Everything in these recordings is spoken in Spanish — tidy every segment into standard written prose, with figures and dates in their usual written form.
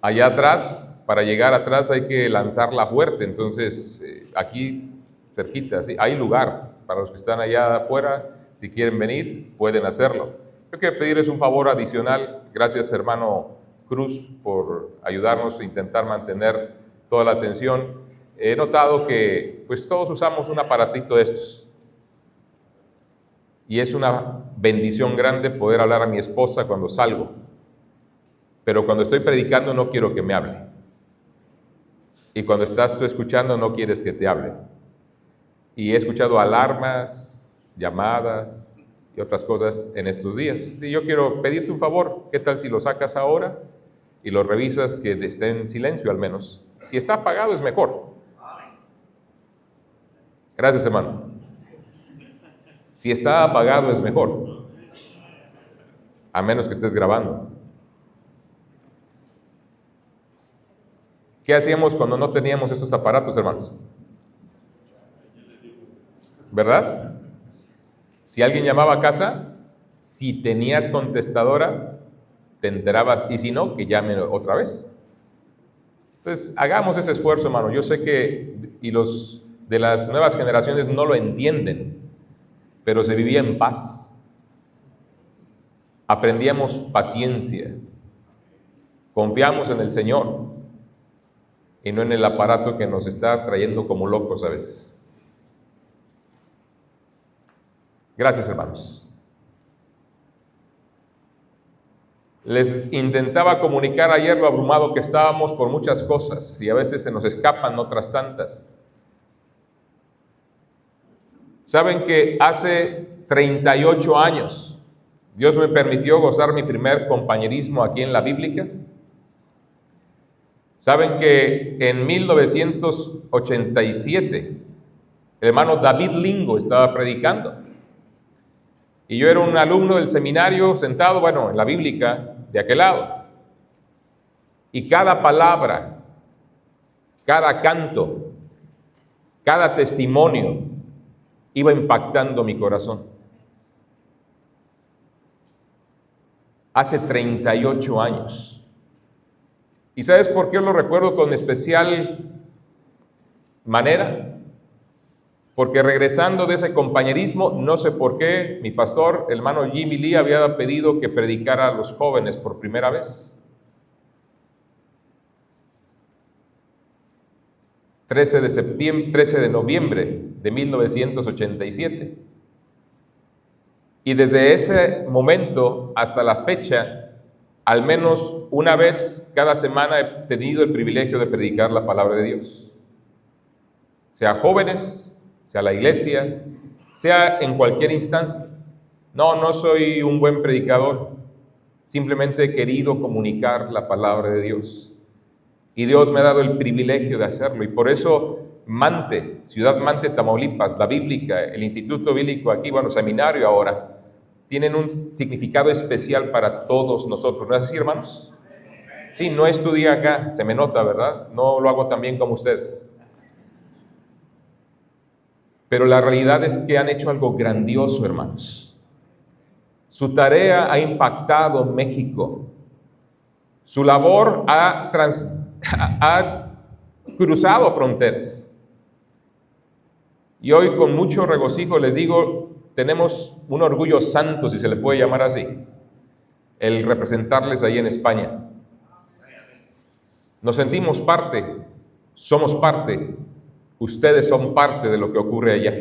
Allá atrás, para llegar atrás hay que lanzarla fuerte, entonces aquí cerquita, ¿sí? Hay lugar para los que están allá afuera, si quieren venir, pueden hacerlo. Yo quiero pedirles un favor adicional, gracias hermano Cruz por ayudarnos a intentar mantener toda la atención. He notado que pues todos usamos un aparatito de estos y es una bendición grande poder hablar a mi esposa cuando salgo, pero cuando estoy predicando no quiero que me hable, y cuando estás tú escuchando no quieres que te hable. Y he escuchado alarmas, llamadas y otras cosas en estos días. Y yo quiero pedirte un favor, ¿qué tal si lo sacas ahora y lo revisas que esté en silencio al menos? Si está apagado es mejor. Gracias, hermano. Si está apagado es mejor, a menos que estés grabando. ¿Qué hacíamos cuando no teníamos esos aparatos, hermanos? ¿Verdad? Si alguien llamaba a casa, si tenías contestadora, te enterabas, y si no, que llame otra vez. Entonces, hagamos ese esfuerzo, hermano. Yo sé que, y los de las nuevas generaciones no lo entienden, pero se vivía en paz. Aprendíamos paciencia. Confiamos en el Señor y no en el aparato que nos está trayendo como locos a veces. Gracias, hermanos. Les intentaba comunicar ayer lo abrumado que estábamos por muchas cosas y a veces se nos escapan otras tantas. Saben que hace 38 años Dios me permitió gozar mi primer compañerismo aquí en la Bíblica. Saben que en 1987 el hermano David Lingo estaba predicando y yo era un alumno del seminario sentado, en la Bíblica de aquel lado, y cada palabra, cada canto, cada testimonio iba impactando mi corazón. Hace 38 años. ¿Y sabes por qué lo recuerdo con especial manera? Porque regresando de ese compañerismo, no sé por qué, mi pastor, el hermano Jimmy Lee, había pedido que predicara a los jóvenes por primera vez. 13 de noviembre de 1987. Y desde ese momento hasta la fecha, al menos una vez cada semana he tenido el privilegio de predicar la palabra de Dios. Sea jóvenes, sea la iglesia, sea en cualquier instancia. No soy un buen predicador, simplemente he querido comunicar la palabra de Dios. Y Dios me ha dado el privilegio de hacerlo. Y por eso Mante, Ciudad Mante, Tamaulipas, la Bíblica, el Instituto Bíblico aquí, seminario ahora, tienen un significado especial para todos nosotros. ¿No es así, hermanos? Sí, no estudié acá, se me nota, ¿verdad? No lo hago tan bien como ustedes. Pero la realidad es que han hecho algo grandioso, hermanos. Su tarea ha impactado México. Su labor ha cruzado fronteras. Y hoy con mucho regocijo les digo, tenemos un orgullo santo, si se le puede llamar así, el representarles ahí en España. Nos sentimos parte, somos parte, ustedes son parte de lo que ocurre allá.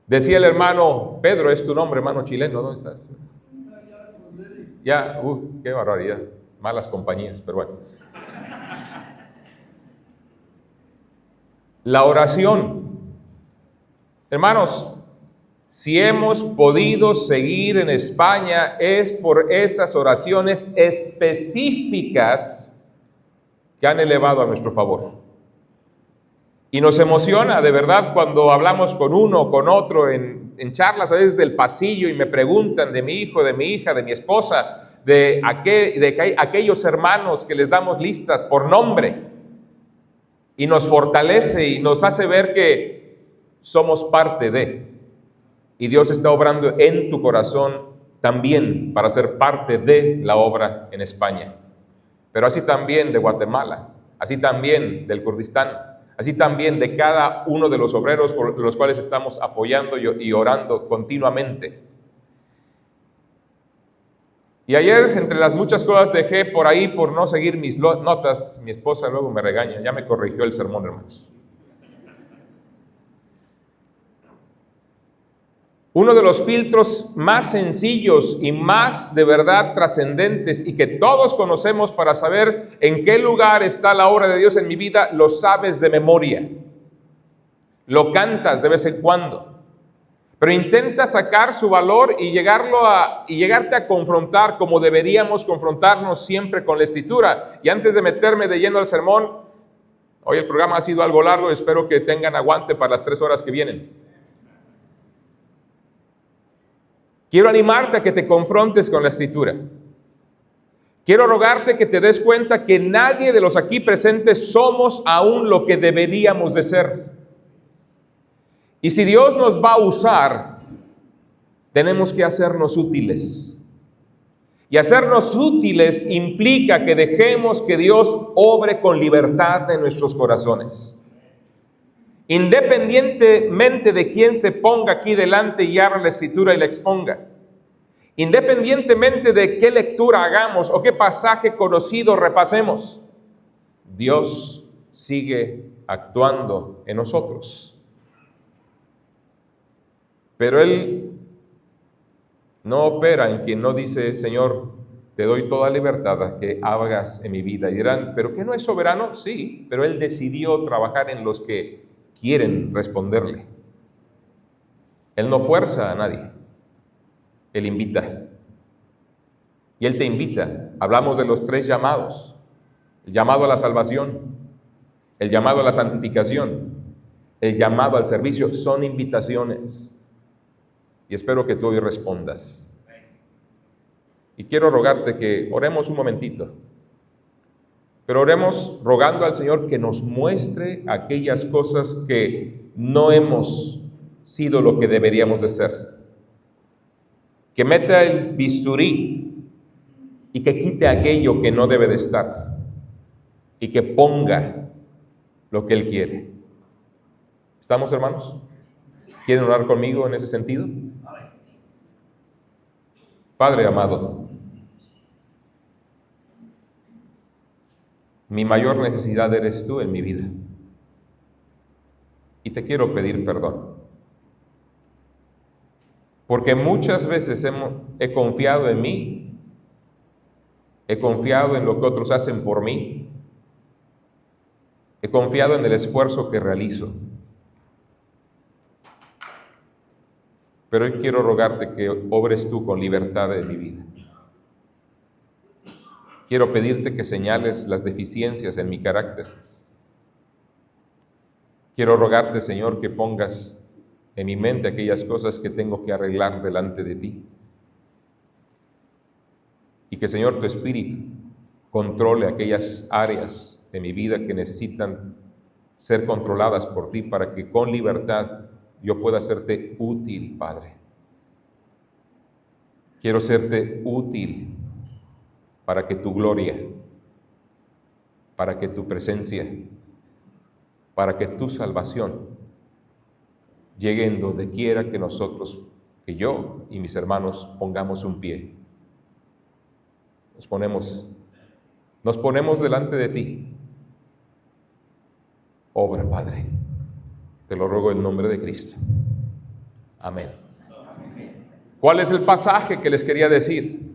Decía el hermano Pedro, es tu nombre, hermano chileno, ¿dónde estás? Ya, qué barbaridad, malas compañías, pero bueno. La oración. Hermanos, si hemos podido seguir en España es por esas oraciones específicas que han elevado a nuestro favor. Y nos emociona de verdad cuando hablamos con uno o con otro en charlas a veces del pasillo y me preguntan de mi hijo, de mi hija, de mi esposa, de aquellos hermanos que les damos listas por nombre. Y nos fortalece y nos hace ver que somos parte de. Y Dios está obrando en tu corazón también para ser parte de la obra en España. pero así también de Guatemala, así también del Kurdistán, así también de cada uno de los obreros por los cuales estamos apoyando y orando continuamente. Y ayer, entre las muchas cosas, dejé por ahí por no seguir mis notas. Mi esposa luego me regaña, ya me corrigió el sermón, hermanos. Uno de los filtros más sencillos y más de verdad trascendentes y que todos conocemos para saber en qué lugar está la obra de Dios en mi vida, lo sabes de memoria. Lo cantas de vez en cuando. Pero intenta sacar su valor y llegarte a confrontar como deberíamos confrontarnos siempre con la Escritura. Y antes de meterme de lleno al sermón, hoy el programa ha sido algo largo, espero que tengan aguante para las 3 horas que vienen. Quiero animarte a que te confrontes con la Escritura. Quiero rogarte que te des cuenta que nadie de los aquí presentes somos aún lo que deberíamos de ser. Y si Dios nos va a usar, tenemos que hacernos útiles. Y hacernos útiles implica que dejemos que Dios obre con libertad en nuestros corazones. Independientemente de quién se ponga aquí delante y abra la Escritura y la exponga, independientemente de qué lectura hagamos o qué pasaje conocido repasemos, Dios sigue actuando en nosotros. Pero Él no opera en quien no dice: Señor, te doy toda libertad a que hagas en mi vida. Y dirán: ¿pero qué no es soberano? Sí, pero Él decidió trabajar en los que quieren responderle. Él no fuerza a nadie, Él invita. Y Él te invita. Hablamos de los 3 llamados: el llamado a la salvación, el llamado a la santificación, el llamado al servicio. Son invitaciones. Y espero que tú hoy respondas. Y quiero rogarte que oremos un momentito. Pero oremos rogando al Señor que nos muestre aquellas cosas que no hemos sido lo que deberíamos de ser. Que meta el bisturí y que quite aquello que no debe de estar. Y que ponga lo que Él quiere. ¿Estamos, hermanos? ¿Quieren orar conmigo en ese sentido? Padre amado, mi mayor necesidad eres tú en mi vida. Y te quiero pedir perdón. Porque muchas veces he confiado en mí, he confiado en lo que otros hacen por mí, he confiado en el esfuerzo que realizo. Pero hoy quiero rogarte que obres tú con libertad en mi vida. Quiero pedirte que señales las deficiencias en mi carácter. Quiero rogarte, Señor, que pongas en mi mente aquellas cosas que tengo que arreglar delante de ti. Y que, Señor, tu Espíritu controle aquellas áreas de mi vida que necesitan ser controladas por ti para que con libertad yo pueda serte útil, Padre. Quiero serte útil para que tu gloria, para que tu presencia, para que tu salvación llegue en donde quiera que nosotros, que yo y mis hermanos pongamos un pie. Nos ponemos delante de ti. Obra, Padre. Te lo ruego en nombre de Cristo. Amén. ¿Cuál es el pasaje que les quería decir?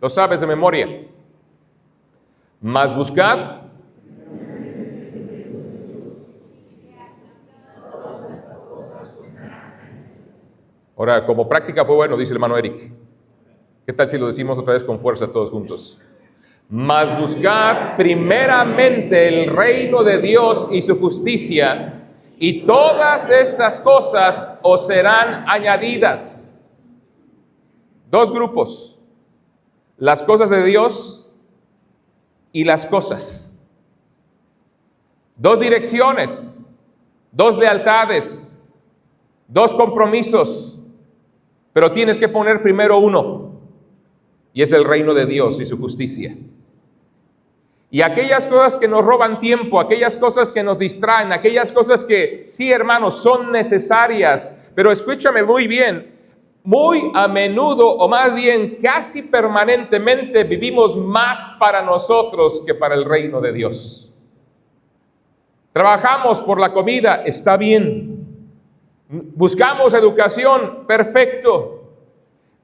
Lo sabes de memoria. Mas buscad Ahora, como práctica fue bueno, dice el hermano Eric. ¿Qué tal si lo decimos otra vez con fuerza todos juntos? Mas buscad primeramente el reino de Dios y su justicia, y todas estas cosas os serán añadidas. 2 grupos: las cosas de Dios y las cosas. 2 direcciones, 2 lealtades, 2 compromisos, pero tienes que poner primero uno, y es el reino de Dios y su justicia. Y aquellas cosas que nos roban tiempo, aquellas cosas que nos distraen, aquellas cosas que, sí, hermanos, son necesarias, pero escúchame muy bien, muy a menudo, o más bien casi permanentemente, vivimos más para nosotros que para el reino de Dios. Trabajamos por la comida, está bien. Buscamos educación, perfecto.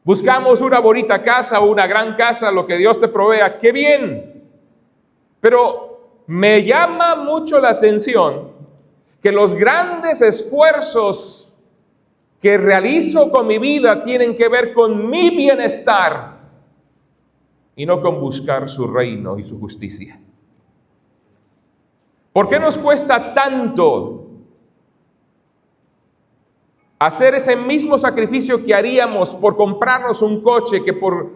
Buscamos una bonita casa o una gran casa, lo que Dios te provea, qué bien. Pero me llama mucho la atención que los grandes esfuerzos que realizo con mi vida tienen que ver con mi bienestar y no con buscar su reino y su justicia. ¿Por qué nos cuesta tanto hacer ese mismo sacrificio que haríamos por comprarnos un coche que por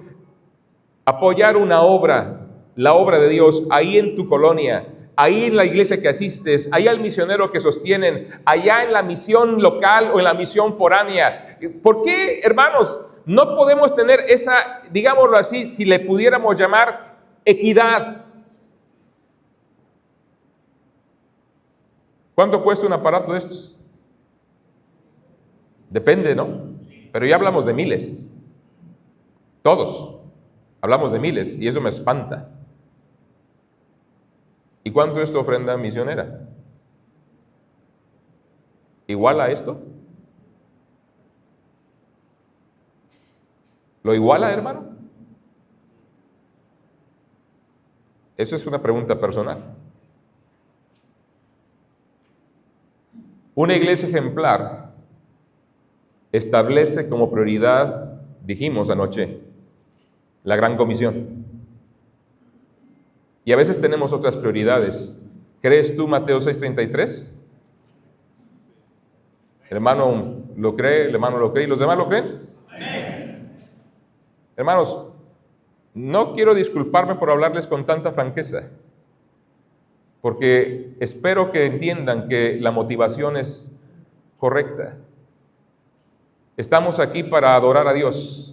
apoyar una obra? La obra de Dios, ahí en tu colonia, ahí en la iglesia que asistes, ahí al misionero que sostienen, allá en la misión local o en la misión foránea. ¿Por qué, hermanos, no podemos tener esa, digámoslo así, si le pudiéramos llamar equidad? ¿Cuánto cuesta un aparato de estos? Depende, ¿no? Pero ya hablamos de miles. Todos hablamos de miles y eso me espanta. ¿Y cuánto es tu ofrenda misionera? ¿Igual a esto? ¿Lo iguala, hermano? Eso es una pregunta personal. Una iglesia ejemplar establece como prioridad, dijimos anoche, la gran comisión. Y a veces tenemos otras prioridades. ¿Crees tú Mateo 6:33? El hermano lo cree, el hermano lo cree, ¿y los demás lo creen? Amén. Hermanos, no quiero disculparme por hablarles con tanta franqueza, porque espero que entiendan que la motivación es correcta. Estamos aquí para adorar a Dios.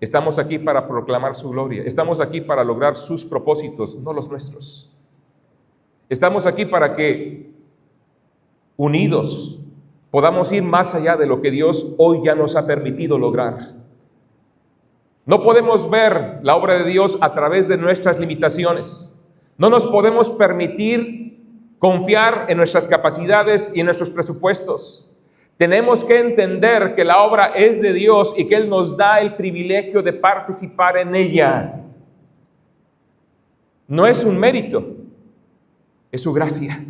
Estamos aquí para proclamar su gloria. Estamos aquí para lograr sus propósitos, no los nuestros. Estamos aquí para que, unidos, podamos ir más allá de lo que Dios hoy ya nos ha permitido lograr. No podemos ver la obra de Dios a través de nuestras limitaciones. No nos podemos permitir confiar en nuestras capacidades y en nuestros presupuestos. Tenemos que entender que la obra es de Dios y que Él nos da el privilegio de participar en ella. No es un mérito, es su gracia.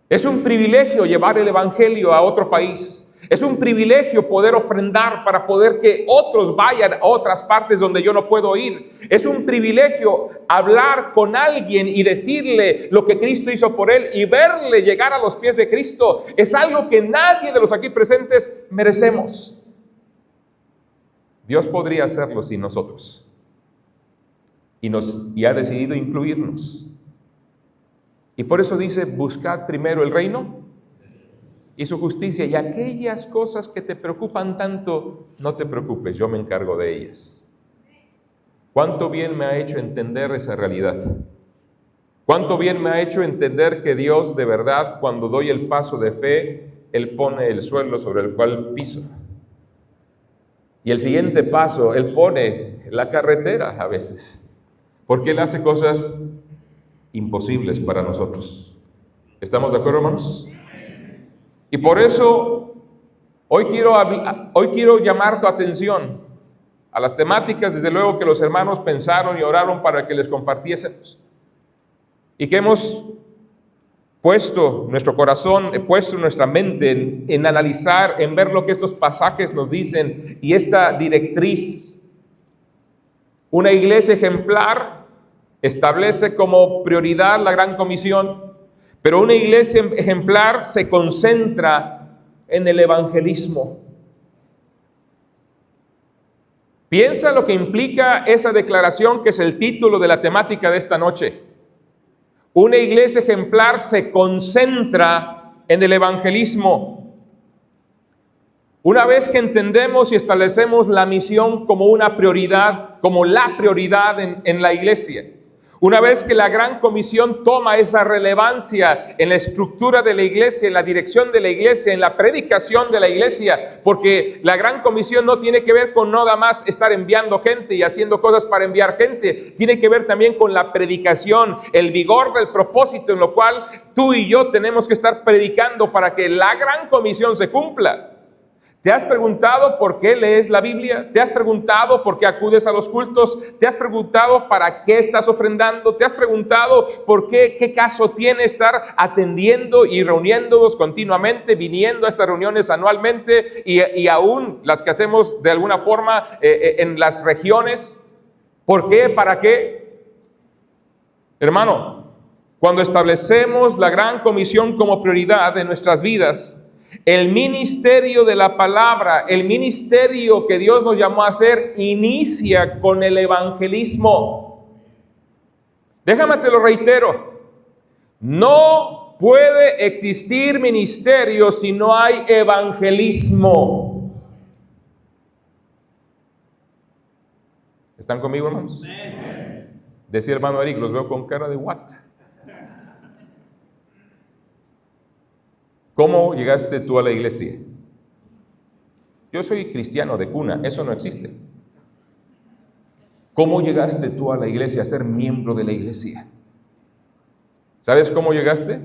Es un privilegio llevar el evangelio a otro país. Es un privilegio poder ofrendar para poder que otros vayan a otras partes donde yo no puedo ir. Es un privilegio hablar con alguien y decirle lo que Cristo hizo por él y verle llegar a los pies de Cristo. Es algo que nadie de los aquí presentes merecemos. Dios podría hacerlo sin nosotros. Y ha decidido incluirnos. Y por eso dice, buscad primero el reino y su justicia, y aquellas cosas que te preocupan tanto, no te preocupes, yo me encargo de ellas. ¿Cuánto bien me ha hecho entender esa realidad? ¿Cuánto bien me ha hecho entender que Dios de verdad, cuando doy el paso de fe, Él pone el suelo sobre el cual piso? Y el siguiente paso, Él pone la carretera a veces, porque Él hace cosas imposibles para nosotros. ¿Estamos de acuerdo, hermanos? Y por eso hoy quiero llamar tu atención a las temáticas, desde luego, que los hermanos pensaron y oraron para que les compartiésemos. Y que hemos puesto nuestro corazón, puesto nuestra mente en analizar, en ver lo que estos pasajes nos dicen y esta directriz. Una iglesia ejemplar establece como prioridad la gran comisión. Pero una iglesia ejemplar se concentra en el evangelismo. Piensa lo que implica esa declaración, que es el título de la temática de esta noche. Una iglesia ejemplar se concentra en el evangelismo. Una vez que entendemos y establecemos la misión como una prioridad, como la prioridad en la iglesia, Una vez que la Gran Comisión toma esa relevancia en la estructura de la iglesia, en la dirección de la iglesia, en la predicación de la iglesia, porque la Gran Comisión no tiene que ver con nada más estar enviando gente y haciendo cosas para enviar gente, tiene que ver también con la predicación, el vigor del propósito en lo cual tú y yo tenemos que estar predicando para que la Gran Comisión se cumpla. ¿Te has preguntado por qué lees la Biblia? ¿Te has preguntado por qué acudes a los cultos? ¿Te has preguntado para qué estás ofrendando? ¿Te has preguntado por qué caso tiene estar atendiendo y reuniéndonos continuamente, viniendo a estas reuniones anualmente y aún las que hacemos de alguna forma en las regiones? ¿Por qué? ¿Para qué? Hermano, cuando establecemos la Gran Comisión como prioridad en nuestras vidas, el ministerio de la palabra, el ministerio que Dios nos llamó a hacer, inicia con el evangelismo. Déjame te lo reitero. No puede existir ministerio si no hay evangelismo. ¿Están conmigo, hermanos? Decía el hermano Eric, los veo con cara de what. ¿Cómo llegaste tú a la iglesia? Yo soy cristiano de cuna, eso no existe. ¿Cómo llegaste tú a la iglesia a ser miembro de la iglesia? ¿Sabes cómo llegaste?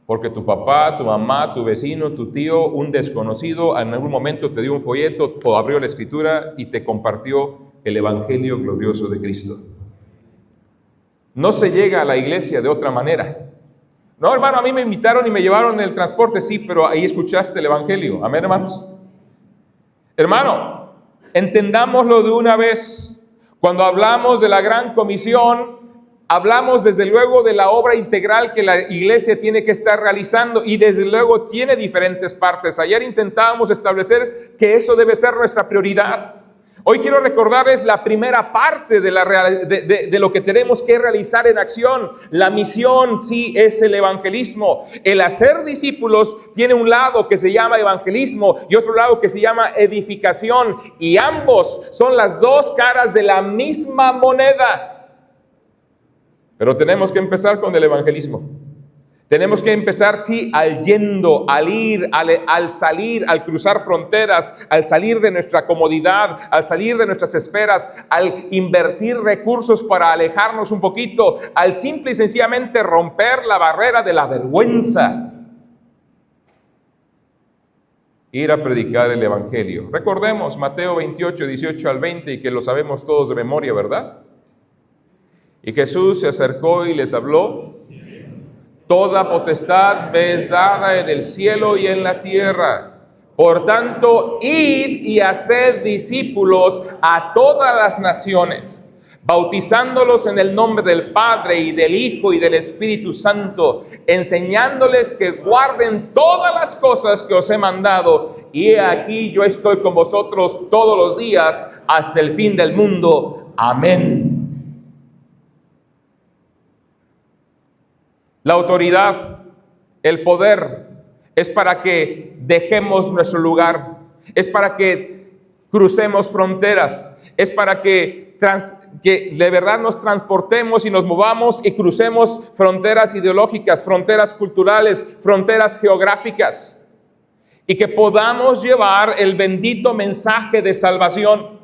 Porque tu papá, tu mamá, tu vecino, tu tío, un desconocido, en algún momento te dio un folleto o abrió la escritura y te compartió el evangelio glorioso de Cristo. No se llega a la iglesia de otra manera. No, hermano, a mí me invitaron y me llevaron en el transporte, sí, pero ahí escuchaste el evangelio. Amén, hermanos. Hermano, entendámoslo de una vez. Cuando hablamos de la Gran Comisión, hablamos desde luego de la obra integral que la iglesia tiene que estar realizando y desde luego tiene diferentes partes. Ayer intentábamos establecer que eso debe ser nuestra prioridad. Hoy quiero recordarles la primera parte de lo que tenemos que realizar en acción. La misión, sí, es el evangelismo. El hacer discípulos tiene un lado que se llama evangelismo y otro lado que se llama edificación. Y ambos son las dos caras de la misma moneda. Pero tenemos que empezar con el evangelismo. Tenemos que empezar, sí, al yendo, al ir, al salir, al cruzar fronteras, al salir de nuestra comodidad, al salir de nuestras esferas, al invertir recursos para alejarnos un poquito, al simple y sencillamente romper la barrera de la vergüenza. Ir a predicar el evangelio. Recordemos Mateo 28, 18 al 20, y que lo sabemos todos de memoria, ¿verdad? Y Jesús se acercó y les habló. Toda potestad me es dada en el cielo y en la tierra. Por tanto, id y haced discípulos a todas las naciones, bautizándolos en el nombre del Padre y del Hijo y del Espíritu Santo, enseñándoles que guarden todas las cosas que os he mandado. Y he aquí yo estoy con vosotros todos los días hasta el fin del mundo. Amén. La autoridad, el poder, es para que dejemos nuestro lugar, es para que crucemos fronteras, es para que de verdad nos transportemos y nos movamos y crucemos fronteras ideológicas, fronteras culturales, fronteras geográficas, y que podamos llevar el bendito mensaje de salvación.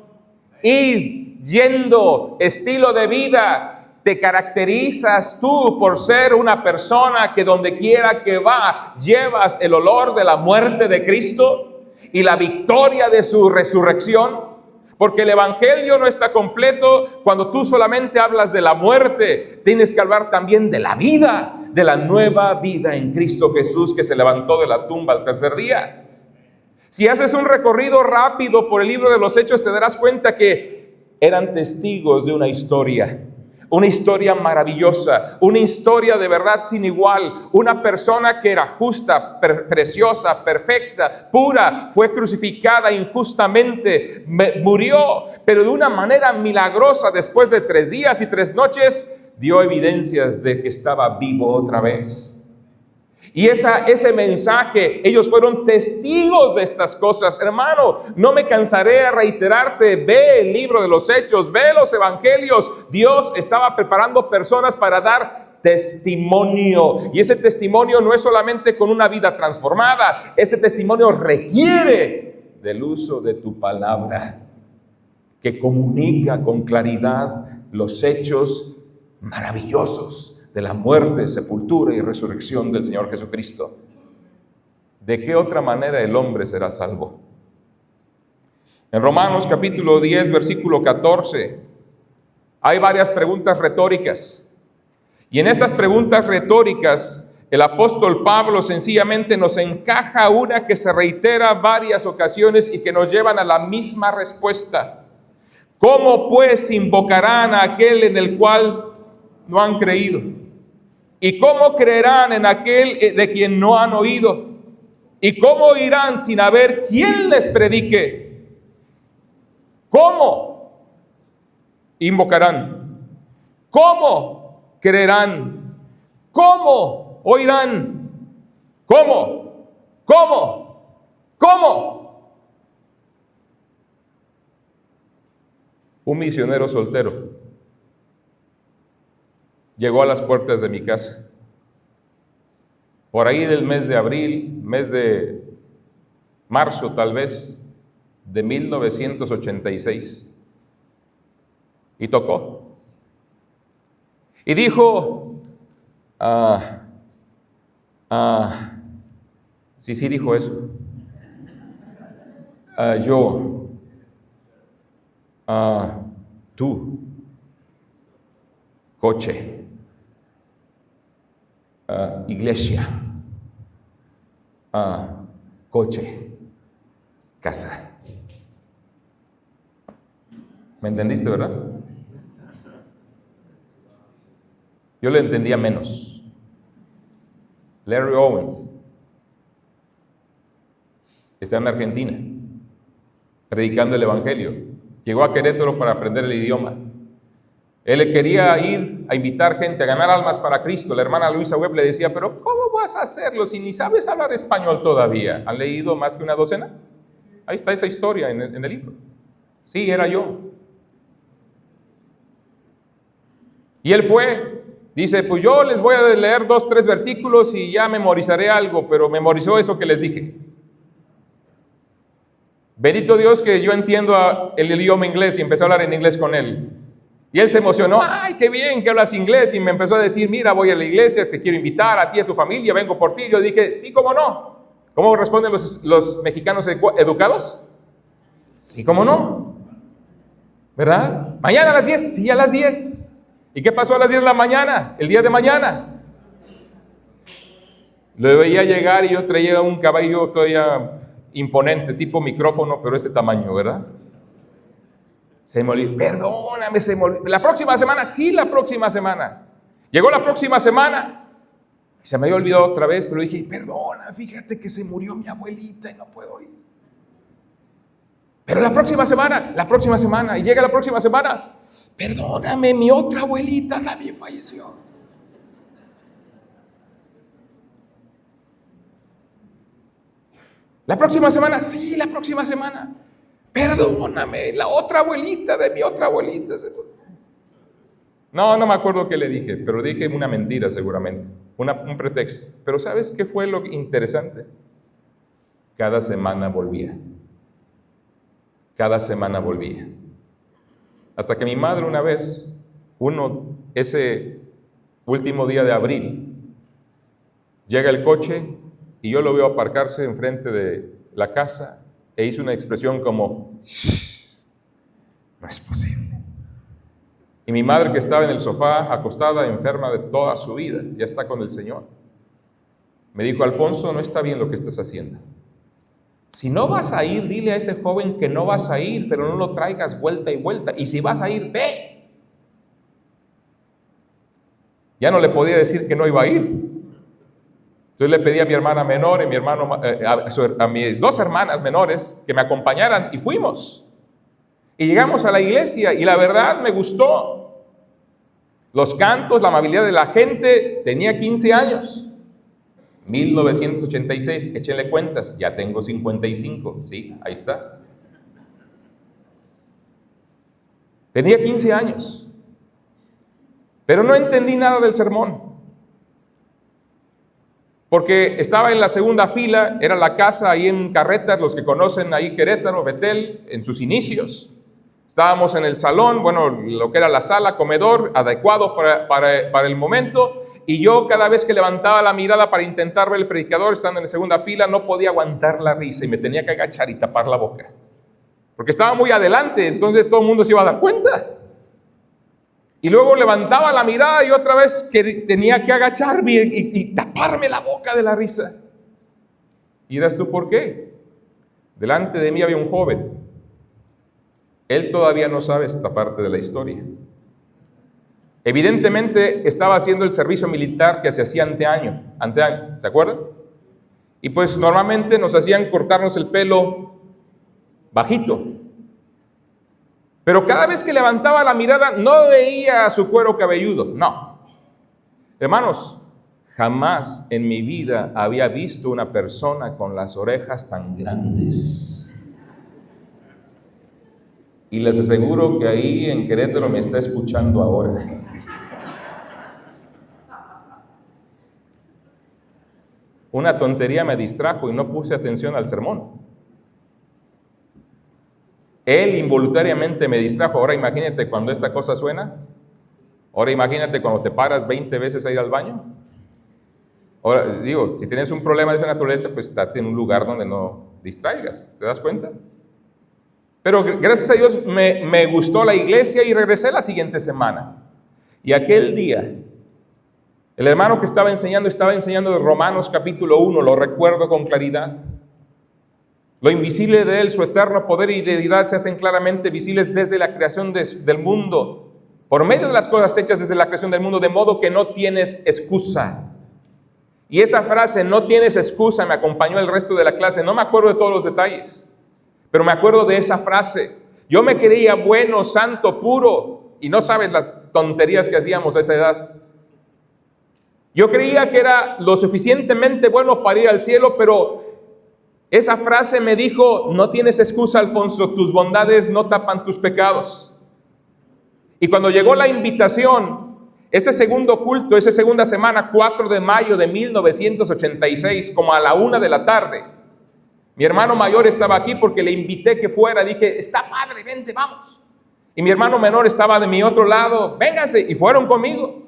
Ir, yendo, estilo de vida. ¿Te caracterizas tú por ser una persona que donde quiera que va llevas el olor de la muerte de Cristo y la victoria de su resurrección? Porque el evangelio no está completo cuando tú solamente hablas de la muerte. Tienes que hablar también de la vida, de la nueva vida en Cristo Jesús, que se levantó de la tumba al tercer día. Si haces un recorrido rápido por el libro de los Hechos, te darás cuenta que eran testigos de una historia maravillosa, una historia de verdad sin igual. Una persona que era justa, preciosa, perfecta, pura, fue crucificada injustamente, murió, pero de una manera milagrosa. Después de 3 días y 3 noches, dio evidencias de que estaba vivo otra vez. Y ese mensaje, ellos fueron testigos de estas cosas. Hermano, no me cansaré a reiterarte, ve el libro de los Hechos, ve los evangelios. Dios estaba preparando personas para dar testimonio. Y ese testimonio no es solamente con una vida transformada, ese testimonio requiere del uso de tu palabra, que comunica con claridad los hechos maravillosos de la muerte, sepultura y resurrección del Señor Jesucristo. ¿De qué otra manera el hombre será salvo? En Romanos capítulo 10, versículo 14, hay varias preguntas retóricas. Y en estas preguntas retóricas, el apóstol Pablo sencillamente nos encaja una que se reitera varias ocasiones y que nos llevan a la misma respuesta. ¿Cómo pues invocarán a aquel en el cual no han creído? ¿Y cómo creerán en aquel de quien no han oído? ¿Y cómo irán sin haber quien les predique? ¿Cómo invocarán? ¿Cómo creerán? ¿Cómo oirán? ¿Cómo? ¿Cómo? ¿Cómo? Un misionero soltero llegó a las puertas de mi casa, por ahí del mes de abril, mes de marzo tal vez, de 1986, y tocó. Y dijo, sí dijo eso, tú, coche, iglesia, coche, casa. ¿Me entendiste, verdad? Yo le entendía menos. Larry Owens está en Argentina predicando el evangelio. Llegó a Querétaro para aprender el idioma. Él quería ir a invitar gente a ganar almas para Cristo. La hermana Luisa Webb le decía, pero ¿cómo vas a hacerlo si ni sabes hablar español todavía? ¿Han leído más que una docena? Ahí está esa historia en el libro. Sí, era yo. Y él fue, dice, pues yo les voy a leer 2, 3 versículos y ya memorizaré algo, pero memorizó eso que les dije. Bendito Dios que yo entiendo el idioma inglés y empecé a hablar en inglés con él. Y él se emocionó, ¡ay, qué bien que hablas inglés! Y me empezó a decir, mira, voy a la iglesia, te quiero invitar a ti y a tu familia, vengo por ti. Yo dije, sí, cómo no. ¿Cómo responden los mexicanos educados? Sí, cómo no. ¿Verdad? Mañana a las 10, sí, a las 10. ¿Y qué pasó a las 10 de la mañana? El día de mañana. Lo veía llegar y yo traía un caballo todavía imponente, tipo micrófono, pero ese tamaño, ¿verdad? Se me olvidó, perdóname, se me olvidó. La próxima semana, sí, la próxima semana. Llegó la próxima semana y se me había olvidado otra vez, pero dije, perdona, fíjate que se murió mi abuelita y no puedo ir. Pero la próxima semana, y llega la próxima semana, perdóname, mi otra abuelita también falleció. La próxima semana, sí, la próxima semana. Perdóname, la otra abuelita de mi otra abuelita. No me acuerdo qué le dije, pero dije una mentira seguramente, un pretexto. Pero ¿sabes qué fue lo interesante? Cada semana volvía. Cada semana volvía. Hasta que mi madre una vez, ese último día de abril, llega el coche y yo lo veo aparcarse enfrente de la casa e hizo una expresión como, no es posible. Y mi madre, que estaba en el sofá, acostada, enferma de toda su vida, ya está con el Señor, me dijo, Alfonso, no está bien lo que estás haciendo. Si no vas a ir, dile a ese joven que no vas a ir, pero no lo traigas vuelta y vuelta. Y si vas a ir, ve. Ya no le podía decir que no iba a ir. Entonces le pedí a mi hermana menor y mi hermano, a mis 2 hermanas menores que me acompañaran y fuimos. Y llegamos a la iglesia y la verdad me gustó. Los cantos, la amabilidad de la gente, tenía 15 años. 1986, échenle cuentas, ya tengo 55, sí, ahí está. Tenía 15 años, pero no entendí nada del sermón, porque estaba en la segunda fila, era la casa ahí en Carretas, los que conocen ahí Querétaro, Betel, en sus inicios. Estábamos en el salón, bueno, lo que era la sala, comedor, adecuado para el momento, y yo cada vez que levantaba la mirada para intentar ver el predicador, estando en la segunda fila, no podía aguantar la risa y me tenía que agachar y tapar la boca, porque estaba muy adelante, entonces todo el mundo se iba a dar cuenta. Y luego levantaba la mirada y otra vez tenía que agacharme y taparme la boca de la risa. ¿Y dirás tú por qué? Delante de mí había un joven. Él todavía no sabe esta parte de la historia. Evidentemente estaba haciendo el servicio militar que se hacía anteaño, ¿se acuerdan? Y pues normalmente nos hacían cortarnos el pelo bajito. Pero cada vez que levantaba la mirada no veía su cuero cabelludo, no. Hermanos, jamás en mi vida había visto una persona con las orejas tan grandes. Y les aseguro que ahí en Querétaro me está escuchando ahora. Una tontería me distrajo y no puse atención al sermón. Él involuntariamente me distrajo. Ahora imagínate cuando esta cosa suena. Ahora imagínate cuando te paras 20 veces a ir al baño. Ahora digo, si tienes un problema de esa naturaleza, pues estate en un lugar donde no distraigas. ¿Te das cuenta? Pero gracias a Dios me gustó la iglesia y regresé la siguiente semana. Y aquel día, el hermano que estaba enseñando de Romanos capítulo 1, lo recuerdo con claridad. Lo invisible de Él, su eterno poder y deidad se hacen claramente visibles desde la creación del mundo, por medio de las cosas hechas desde la creación del mundo, de modo que no tienes excusa. Y esa frase, no tienes excusa, me acompañó el resto de la clase. No me acuerdo de todos los detalles, pero me acuerdo de esa frase. Yo me creía bueno, santo, puro, y no sabes las tonterías que hacíamos a esa edad. Yo creía que era lo suficientemente bueno para ir al cielo, pero esa frase me dijo, no tienes excusa, Alfonso, tus bondades no tapan tus pecados. Y cuando llegó la invitación, ese segundo culto, esa segunda semana, 4 de mayo de 1986, como a la 1 de la tarde, mi hermano mayor estaba aquí porque le invité que fuera. Dije, está padre, vente, vamos. Y mi hermano menor estaba de mi otro lado, vénganse, y fueron conmigo.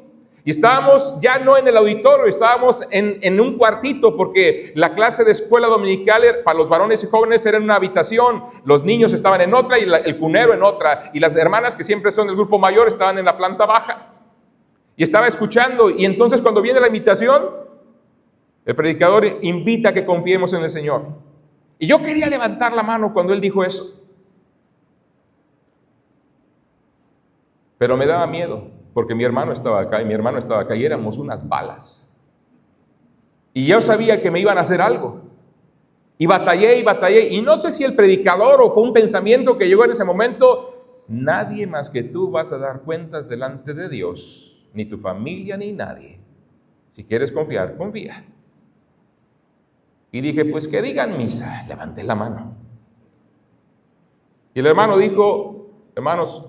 Y estábamos ya no en el auditorio, estábamos en un cuartito, porque la clase de escuela dominical para los varones y jóvenes era en una habitación, los niños estaban en otra y el cunero en otra, y las hermanas que siempre son del grupo mayor estaban en la planta baja. Y estaba escuchando, y entonces cuando viene la invitación, el predicador invita a que confiemos en el Señor. Y yo quería levantar la mano cuando él dijo eso, pero me daba miedo, porque mi hermano estaba acá y mi hermano estaba acá y éramos unas balas. Y yo sabía que me iban a hacer algo. Y batallé, y no sé si el predicador o fue un pensamiento que llegó en ese momento, nadie más que tú vas a dar cuentas delante de Dios, ni tu familia ni nadie. Si quieres confiar, confía. Y dije, pues que digan misa. Levanté la mano. Y el hermano dijo, hermanos,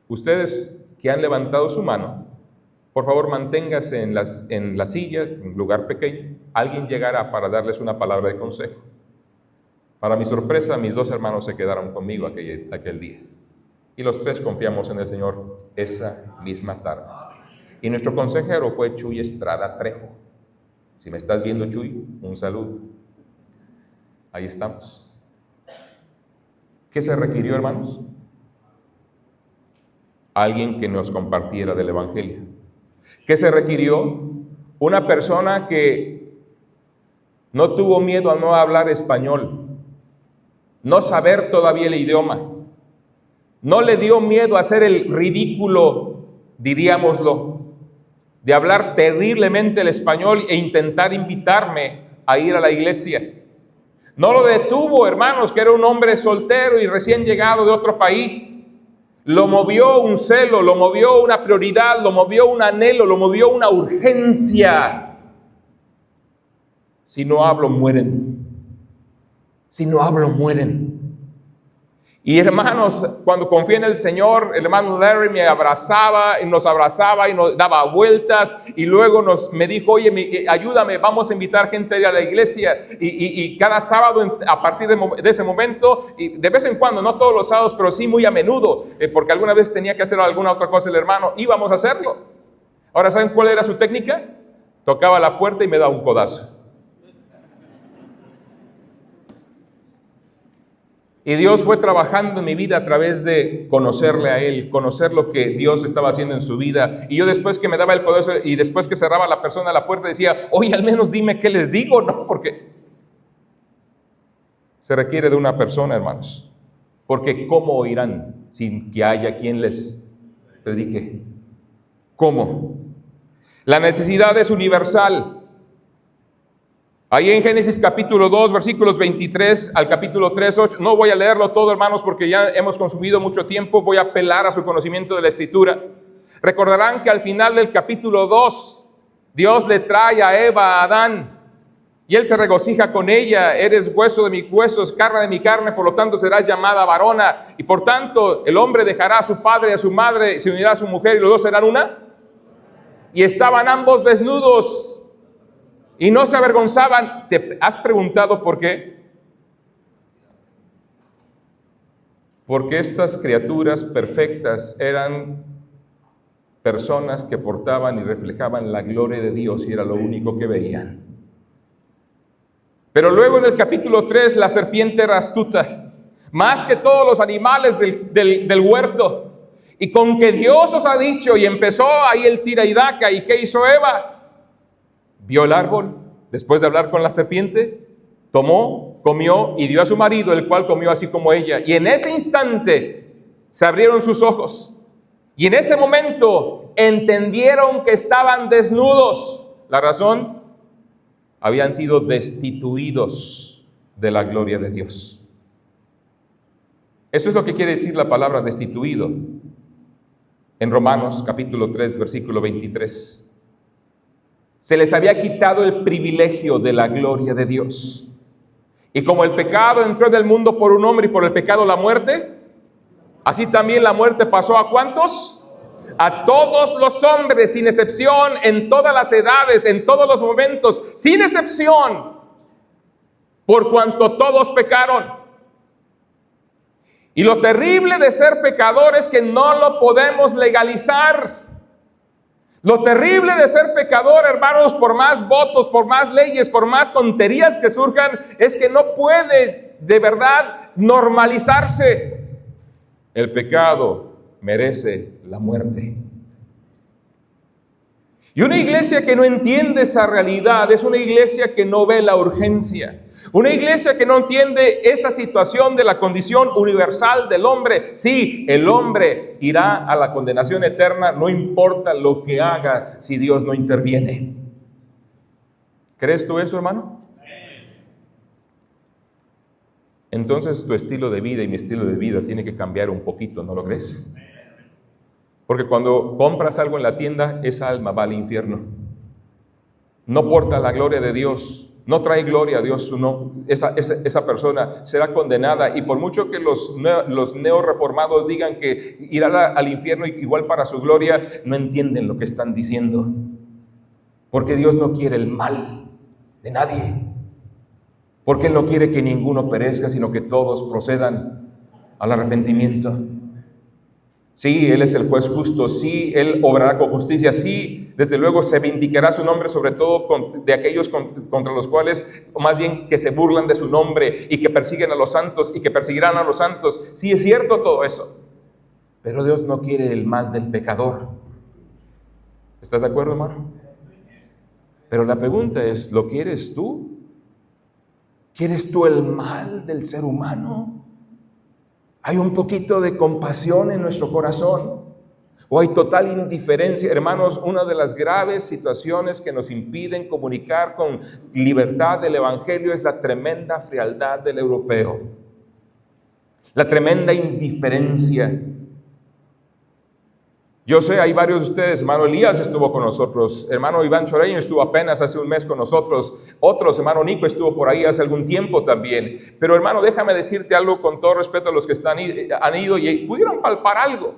ustedes que han levantado su mano, por favor manténgase en la silla, en un lugar pequeño. Alguien llegará para darles una palabra de consejo. Para mi sorpresa, mis 2 hermanos se quedaron conmigo aquel día. Y los 3 confiamos en el Señor esa misma tarde. Y nuestro consejero fue Chuy Estrada Trejo. Si me estás viendo, Chuy, un saludo. Ahí estamos. ¿Qué se requirió, hermanos? Alguien que nos compartiera del Evangelio. ¿Qué se requirió? Una persona que no tuvo miedo a no hablar español, no saber todavía el idioma, no le dio miedo a hacer el ridículo, diríamoslo, de hablar terriblemente el español e intentar invitarme a ir a la iglesia. No lo detuvo, hermanos, que era un hombre soltero y recién llegado de otro país. Lo movió un celo, lo movió una prioridad, lo movió un anhelo, lo movió una urgencia. Si no hablo, mueren. Si no hablo, mueren. Y hermanos, cuando confié en el Señor, el hermano Larry me abrazaba y nos daba vueltas, y luego me dijo, oye, ayúdame, vamos a invitar gente a la iglesia, y cada sábado a partir de ese momento, y de vez en cuando, no todos los sábados, pero sí muy a menudo, porque alguna vez tenía que hacer alguna otra cosa el hermano, íbamos a hacerlo. Ahora, ¿saben cuál era su técnica? Tocaba la puerta y me daba un codazo. Y Dios fue trabajando en mi vida a través de conocerle a Él, conocer lo que Dios estaba haciendo en su vida. Y yo, después que me daba el codazo y después que cerraba la persona la puerta, decía, oye, al menos dime qué les digo, ¿no? Porque se requiere de una persona, hermanos. Porque ¿cómo oirán sin que haya quien les predique? ¿Cómo? La necesidad es universal. Ahí en Génesis capítulo 2, versículos 23 al capítulo 3, 8, no voy a leerlo todo, hermanos, porque ya hemos consumido mucho tiempo, voy a apelar a su conocimiento de la Escritura. Recordarán que al final del capítulo 2, Dios le trae a Eva a Adán, y él se regocija con ella, eres hueso de mis huesos, carne de mi carne, por lo tanto serás llamada varona, y por tanto el hombre dejará a su padre y a su madre, se unirá a su mujer, y los dos serán una. Y estaban ambos desnudos, y no se avergonzaban. ¿Te has preguntado por qué? Porque estas criaturas perfectas eran personas que portaban y reflejaban la gloria de Dios y era lo único que veían. Pero luego en el capítulo 3 la serpiente era astuta, más que todos los animales del huerto. Y con que Dios os ha dicho, y empezó ahí el tira y daca. ¿Y qué hizo Eva? Vio el árbol, después de hablar con la serpiente, tomó, comió y dio a su marido, el cual comió así como ella. Y en ese instante se abrieron sus ojos. Y en ese momento entendieron que estaban desnudos. La razón, habían sido destituidos de la gloria de Dios. Eso es lo que quiere decir la palabra destituido. En Romanos capítulo 3, versículo 23. Se les había quitado el privilegio de la gloria de Dios. Y como el pecado entró en el mundo por un hombre y por el pecado la muerte, así también la muerte pasó ¿a cuántos? A todos los hombres, sin excepción, en todas las edades, en todos los momentos, sin excepción, por cuanto todos pecaron. Y lo terrible de ser pecador es que no lo podemos legalizar. Lo terrible de ser pecador, hermanos, por más votos, por más leyes, por más tonterías que surjan, es que no puede de verdad normalizarse. El pecado merece la muerte. Y una iglesia que no entiende esa realidad es una iglesia que no ve la urgencia. Una iglesia que no entiende esa situación de la condición universal del hombre. Sí, el hombre irá a la condenación eterna, no importa lo que haga si Dios no interviene. ¿Crees tú eso, hermano? Entonces tu estilo de vida y mi estilo de vida tiene que cambiar un poquito, ¿no lo crees? Porque cuando compras algo en la tienda, esa alma va al infierno. No porta la gloria de Dios. No trae gloria a Dios, no. Esa persona será condenada. Y por mucho que los neoreformados digan que irá al infierno igual para su gloria, no entienden lo que están diciendo. Porque Dios no quiere el mal de nadie. Porque Él no quiere que ninguno perezca, sino que todos procedan al arrepentimiento. Sí, Él es el juez justo, sí, Él obrará con justicia, sí, desde luego se vindicará su nombre, sobre todo de aquellos contra los cuales, o más bien que se burlan de su nombre y que persiguen a los santos y que perseguirán a los santos. Sí, es cierto todo eso, pero Dios no quiere el mal del pecador. ¿Estás de acuerdo, hermano? Pero la pregunta es, ¿lo quieres tú? ¿Quieres tú el mal del ser humano? ¿Hay un poquito de compasión en nuestro corazón? ¿O hay total indiferencia? Hermanos, una de las graves situaciones que nos impiden comunicar con libertad el Evangelio es la tremenda frialdad del europeo. La tremenda indiferencia. Yo sé, hay varios de ustedes, hermano Elías estuvo con nosotros, hermano Iván Choreño estuvo apenas hace un mes con nosotros, otros, hermano Nico estuvo por ahí hace algún tiempo también. Pero hermano, déjame decirte algo con todo respeto a los que han ido y pudieron palpar algo.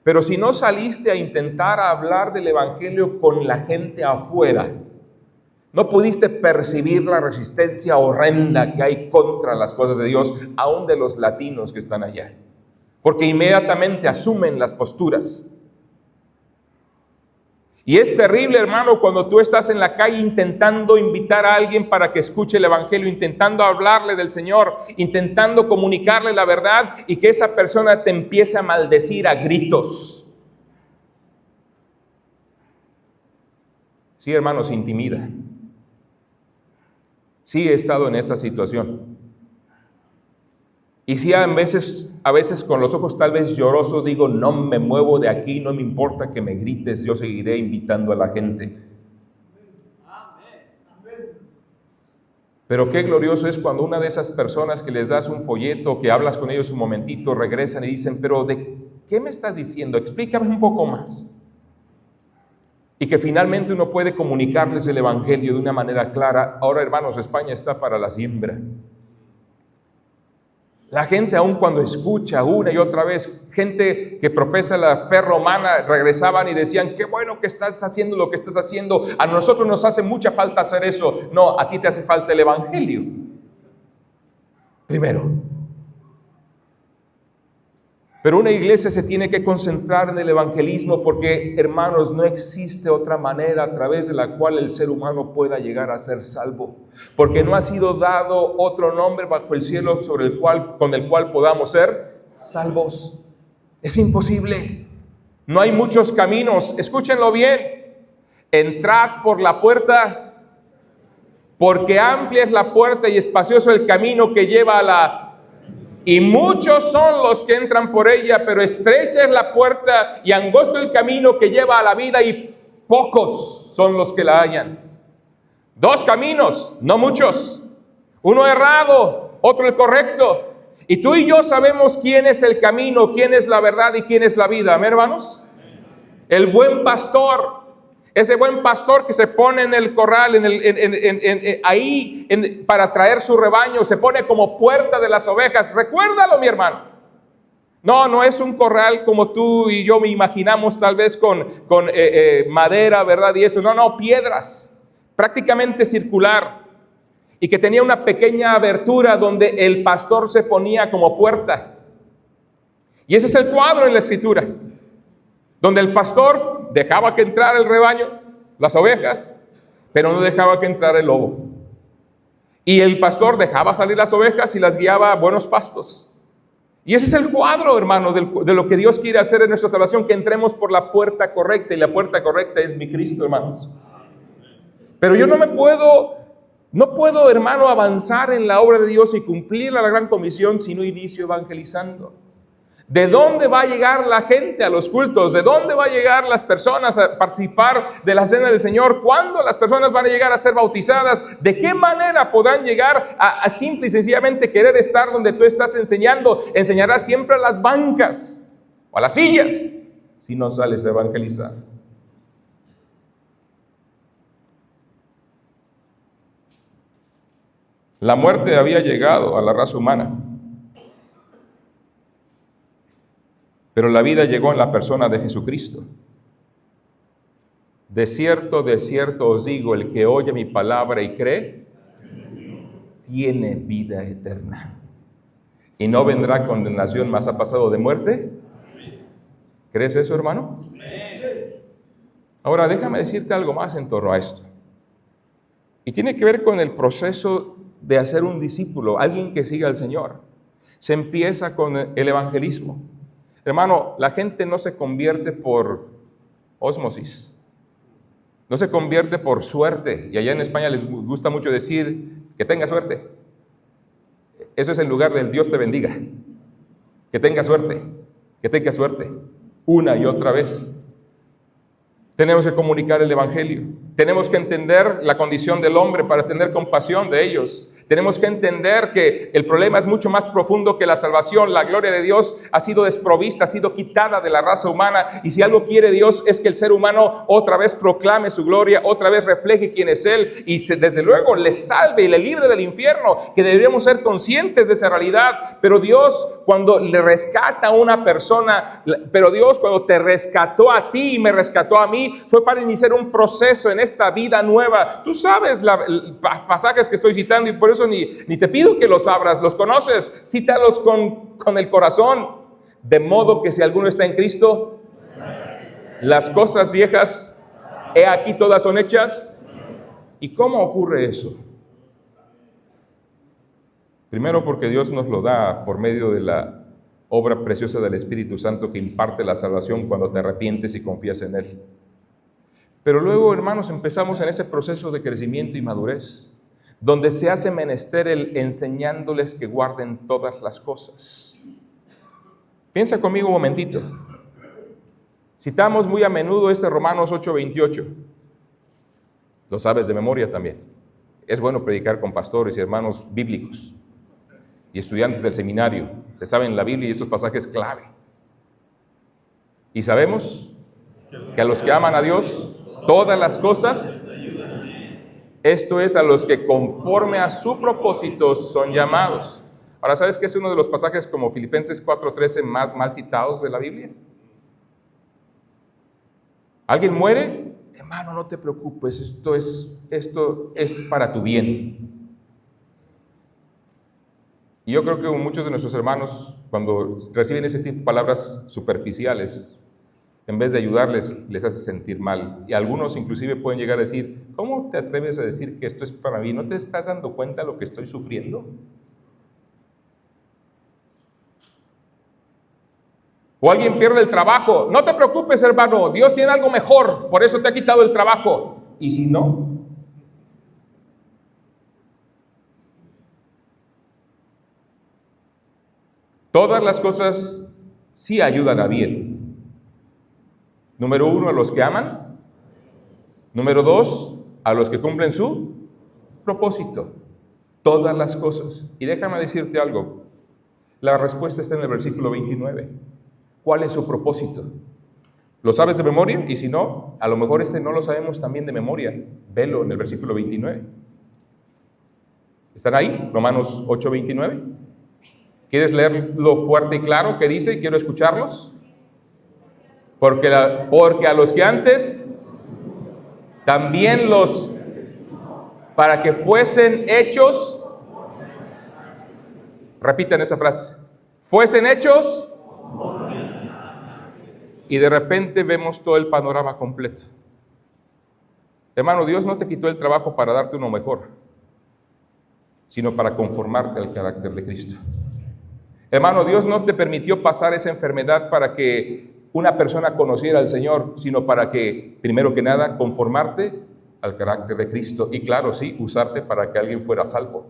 Pero si no saliste a intentar hablar del evangelio con la gente afuera, no pudiste percibir la resistencia horrenda que hay contra las cosas de Dios, aún de los latinos que están allá. Porque inmediatamente asumen las posturas. Y es terrible, hermano, cuando tú estás en la calle intentando invitar a alguien para que escuche el evangelio, intentando hablarle del Señor, intentando comunicarle la verdad y que esa persona te empiece a maldecir a gritos. Sí, hermano, se intimida. Sí, he estado en esa situación. Y sí, a veces con los ojos tal vez llorosos digo, no me muevo de aquí, no me importa que me grites, yo seguiré invitando a la gente. Pero qué glorioso es cuando una de esas personas que les das un folleto, que hablas con ellos un momentito, regresan y dicen, pero ¿de qué me estás diciendo? Explícame un poco más. Y que finalmente uno puede comunicarles el evangelio de una manera clara. Ahora, hermanos, España está para la siembra. La gente, aun cuando escucha una y otra vez, gente que profesa la fe romana, regresaban y decían, qué bueno que estás haciendo lo que estás haciendo, a nosotros nos hace mucha falta hacer eso. No, a ti te hace falta el evangelio. Primero. Pero una iglesia se tiene que concentrar en el evangelismo porque, hermanos, no existe otra manera a través de la cual el ser humano pueda llegar a ser salvo. Porque no ha sido dado otro nombre bajo el cielo con el cual podamos ser salvos. Es imposible. No hay muchos caminos. Escúchenlo bien. Entrad por la puerta, porque amplia es la puerta y espacioso el camino que lleva a la... Y muchos son los que entran por ella, pero estrecha es la puerta y angosto el camino que lleva a la vida y pocos son los que la hallan. Dos caminos, no muchos. Uno errado, otro el correcto. Y tú y yo sabemos quién es el camino, quién es la verdad y quién es la vida. ¿Amén, hermanos? El buen pastor. Ese buen pastor que se pone en el corral, para traer su rebaño, se pone como puerta de las ovejas. Recuérdalo, mi hermano. No es un corral como tú y yo me imaginamos, tal vez con madera, ¿verdad? Y eso. No, piedras, prácticamente circular. Y que tenía una pequeña abertura donde el pastor se ponía como puerta. Y ese es el cuadro en la Escritura. Donde el pastor dejaba que entrara el rebaño, las ovejas, pero no dejaba que entrara el lobo. Y el pastor dejaba salir las ovejas y las guiaba a buenos pastos. Y ese es el cuadro, hermano, de lo que Dios quiere hacer en nuestra salvación, que entremos por la puerta correcta. Y la puerta correcta es mi Cristo, hermanos. Pero yo no puedo, hermano, avanzar en la obra de Dios y cumplir la gran comisión si no inicio evangelizando. ¿De dónde va a llegar la gente a los cultos? ¿De dónde va a llegar las personas a participar de la cena del Señor? ¿Cuándo las personas van a llegar a ser bautizadas? ¿De qué manera podrán llegar a simple y sencillamente querer estar donde tú estás enseñando? Enseñarás siempre a las bancas o a las sillas si no sales a evangelizar. La muerte había llegado a la raza humana. Pero la vida llegó en la persona de Jesucristo. De cierto os digo, el que oye mi palabra y cree, tiene vida eterna. Y no vendrá condenación, mas ha pasado de muerte. ¿Crees eso, hermano? Ahora, déjame decirte algo más en torno a esto. Y tiene que ver con el proceso de hacer un discípulo, alguien que siga al Señor. Se empieza con el evangelismo. Hermano, la gente no se convierte por ósmosis, no se convierte por suerte. Y allá en España les gusta mucho decir que tenga suerte. Eso es en lugar del Dios te bendiga. Que tenga suerte, una y otra vez. Tenemos que comunicar el evangelio. Tenemos que entender la condición del hombre para tener compasión de ellos. Tenemos que entender que el problema es mucho más profundo que la salvación. La gloria de Dios ha sido desprovista, ha sido quitada de la raza humana. Y si algo quiere Dios es que el ser humano otra vez proclame su gloria, otra vez refleje quién es Él y desde luego le salve y le libre del infierno, que deberíamos ser conscientes de esa realidad. Pero Dios, cuando le rescata a una persona, pero Dios cuando te rescató a ti y me rescató a mí, fue para iniciar un proceso en esta vida nueva. Tú sabes los pasajes que estoy citando y por eso ni te pido que los abras, los conoces, cítalos con el corazón. De modo que si alguno está en Cristo, las cosas viejas, he aquí todas son hechas. ¿Y cómo ocurre eso? Primero porque Dios nos lo da por medio de la obra preciosa del Espíritu Santo que imparte la salvación cuando te arrepientes y confías en Él. Pero luego, hermanos, empezamos en ese proceso de crecimiento y madurez, donde se hace menester el enseñándoles que guarden todas las cosas. Piensa conmigo un momentito. Citamos muy a menudo ese Romanos 8:28. Lo sabes de memoria también. Es bueno predicar con pastores y hermanos bíblicos y estudiantes del seminario. Se saben la Biblia y estos pasajes clave. Y sabemos que a los que aman a Dios, todas las cosas, esto es, a los que conforme a su propósito son llamados. Ahora, ¿sabes que es uno de los pasajes como Filipenses 4:13 más mal citados de la Biblia? ¿Alguien muere? Hermano, no te preocupes, esto es para tu bien. Y yo creo que muchos de nuestros hermanos, cuando reciben ese tipo de palabras superficiales, en vez de ayudarles, les hace sentir mal. Y algunos inclusive pueden llegar a decir, ¿cómo te atreves a decir que esto es para mí? ¿No te estás dando cuenta de lo que estoy sufriendo? O alguien pierde el trabajo. No te preocupes, hermano, Dios tiene algo mejor, por eso te ha quitado el trabajo. ¿Y si no? Todas las cosas sí ayudan a bien. Número 1, a los que aman. Número 2, a los que cumplen su propósito. Todas las cosas. Y déjame decirte algo. La respuesta está en el versículo 29. ¿Cuál es su propósito? ¿Lo sabes de memoria? Y si no, a lo mejor no lo sabemos también de memoria. Velo en el versículo 29. ¿Están ahí? Romanos 8:29. ¿Quieres leerlo fuerte y claro? ¿Qué dice? Quiero escucharlos. Porque a los que antes también para que fuesen hechos, repiten esa frase, fuesen hechos, y de repente vemos todo el panorama completo. Hermano, Dios no te quitó el trabajo para darte uno mejor, sino para conformarte al carácter de Cristo. Hermano, Dios no te permitió pasar esa enfermedad para que una persona conociera al Señor, sino para que, primero que nada, conformarte al carácter de Cristo. Y claro, sí, usarte para que alguien fuera salvo.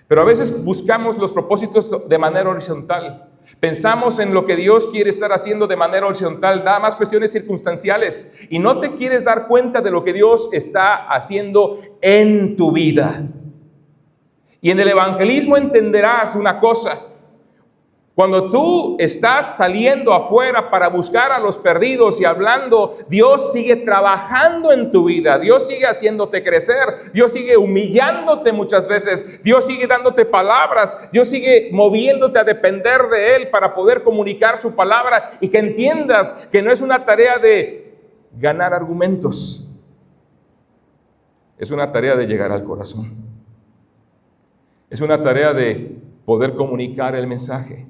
Pero a veces buscamos los propósitos de manera horizontal. Pensamos en lo que Dios quiere estar haciendo de manera horizontal, nada más cuestiones circunstanciales. Y no te quieres dar cuenta de lo que Dios está haciendo en tu vida. Y en el evangelismo entenderás una cosa. Cuando tú estás saliendo afuera para buscar a los perdidos y hablando, Dios sigue trabajando en tu vida, Dios sigue haciéndote crecer, Dios sigue humillándote muchas veces, Dios sigue dándote palabras, Dios sigue moviéndote a depender de Él para poder comunicar su palabra y que entiendas que no es una tarea de ganar argumentos, es una tarea de llegar al corazón, es una tarea de poder comunicar el mensaje.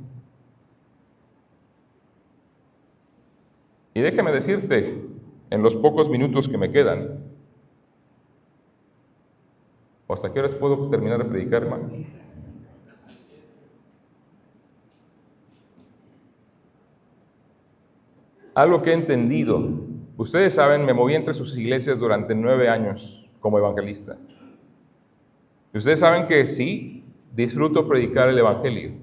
Y déjame decirte, en los pocos minutos que me quedan, ¿hasta qué horas puedo terminar de predicar, hermano? Algo que he entendido, ustedes saben, me moví entre sus iglesias durante 9 años como evangelista. Y ustedes saben que sí, disfruto predicar el evangelio.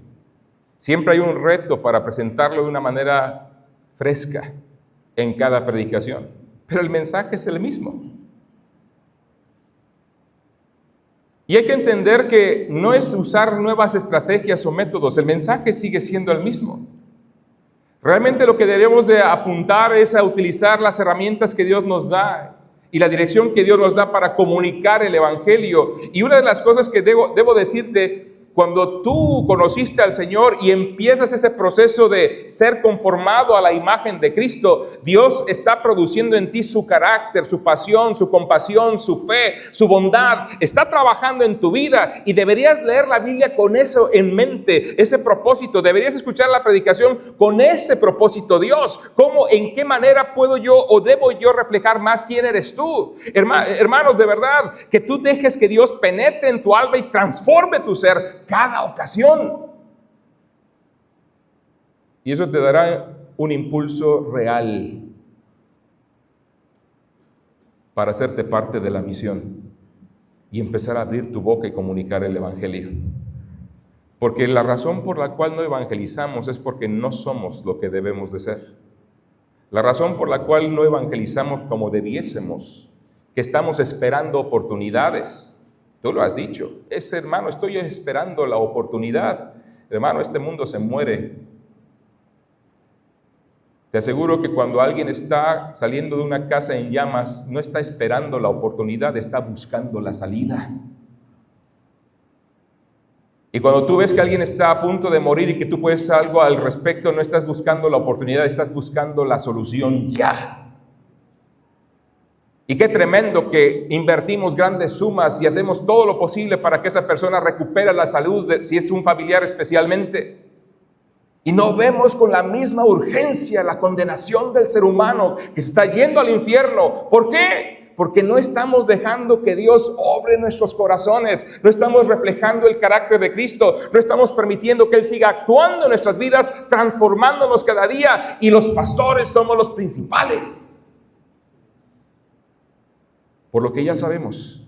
Siempre hay un reto para presentarlo de una manera fresca en cada predicación, pero el mensaje es el mismo. Y hay que entender que no es usar nuevas estrategias o métodos, el mensaje sigue siendo el mismo. Realmente lo que debemos de apuntar es a utilizar las herramientas que Dios nos da y la dirección que Dios nos da para comunicar el Evangelio. Y una de las cosas que debo decirte, cuando tú conociste al Señor y empiezas ese proceso de ser conformado a la imagen de Cristo, Dios está produciendo en ti su carácter, su pasión, su compasión, su fe, su bondad. Está trabajando en tu vida y deberías leer la Biblia con eso en mente, ese propósito. Deberías escuchar la predicación con ese propósito. Dios, ¿cómo, en qué manera puedo yo o debo yo reflejar más quién eres tú? Hermanos, de verdad, que tú dejes que Dios penetre en tu alma y transforme tu ser cada ocasión. Y eso te dará un impulso real para hacerte parte de la misión y empezar a abrir tu boca y comunicar el Evangelio. Porque la razón por la cual no evangelizamos es porque no somos lo que debemos de ser. La razón por la cual no evangelizamos como debiésemos, que estamos esperando oportunidades. Tú lo has dicho, hermano, estoy esperando la oportunidad. Hermano, este mundo se muere. Te aseguro que cuando alguien está saliendo de una casa en llamas, no está esperando la oportunidad, está buscando la salida. Y cuando tú ves que alguien está a punto de morir y que tú puedes hacer algo al respecto, no estás buscando la oportunidad, estás buscando la solución ya. Y qué tremendo que invertimos grandes sumas y hacemos todo lo posible para que esa persona recupere la salud, si es un familiar especialmente. Y no vemos con la misma urgencia la condenación del ser humano que se está yendo al infierno. ¿Por qué? Porque no estamos dejando que Dios obre en nuestros corazones, no estamos reflejando el carácter de Cristo, no estamos permitiendo que Él siga actuando en nuestras vidas, transformándonos cada día, y los pastores somos los principales. Por lo que ya sabemos,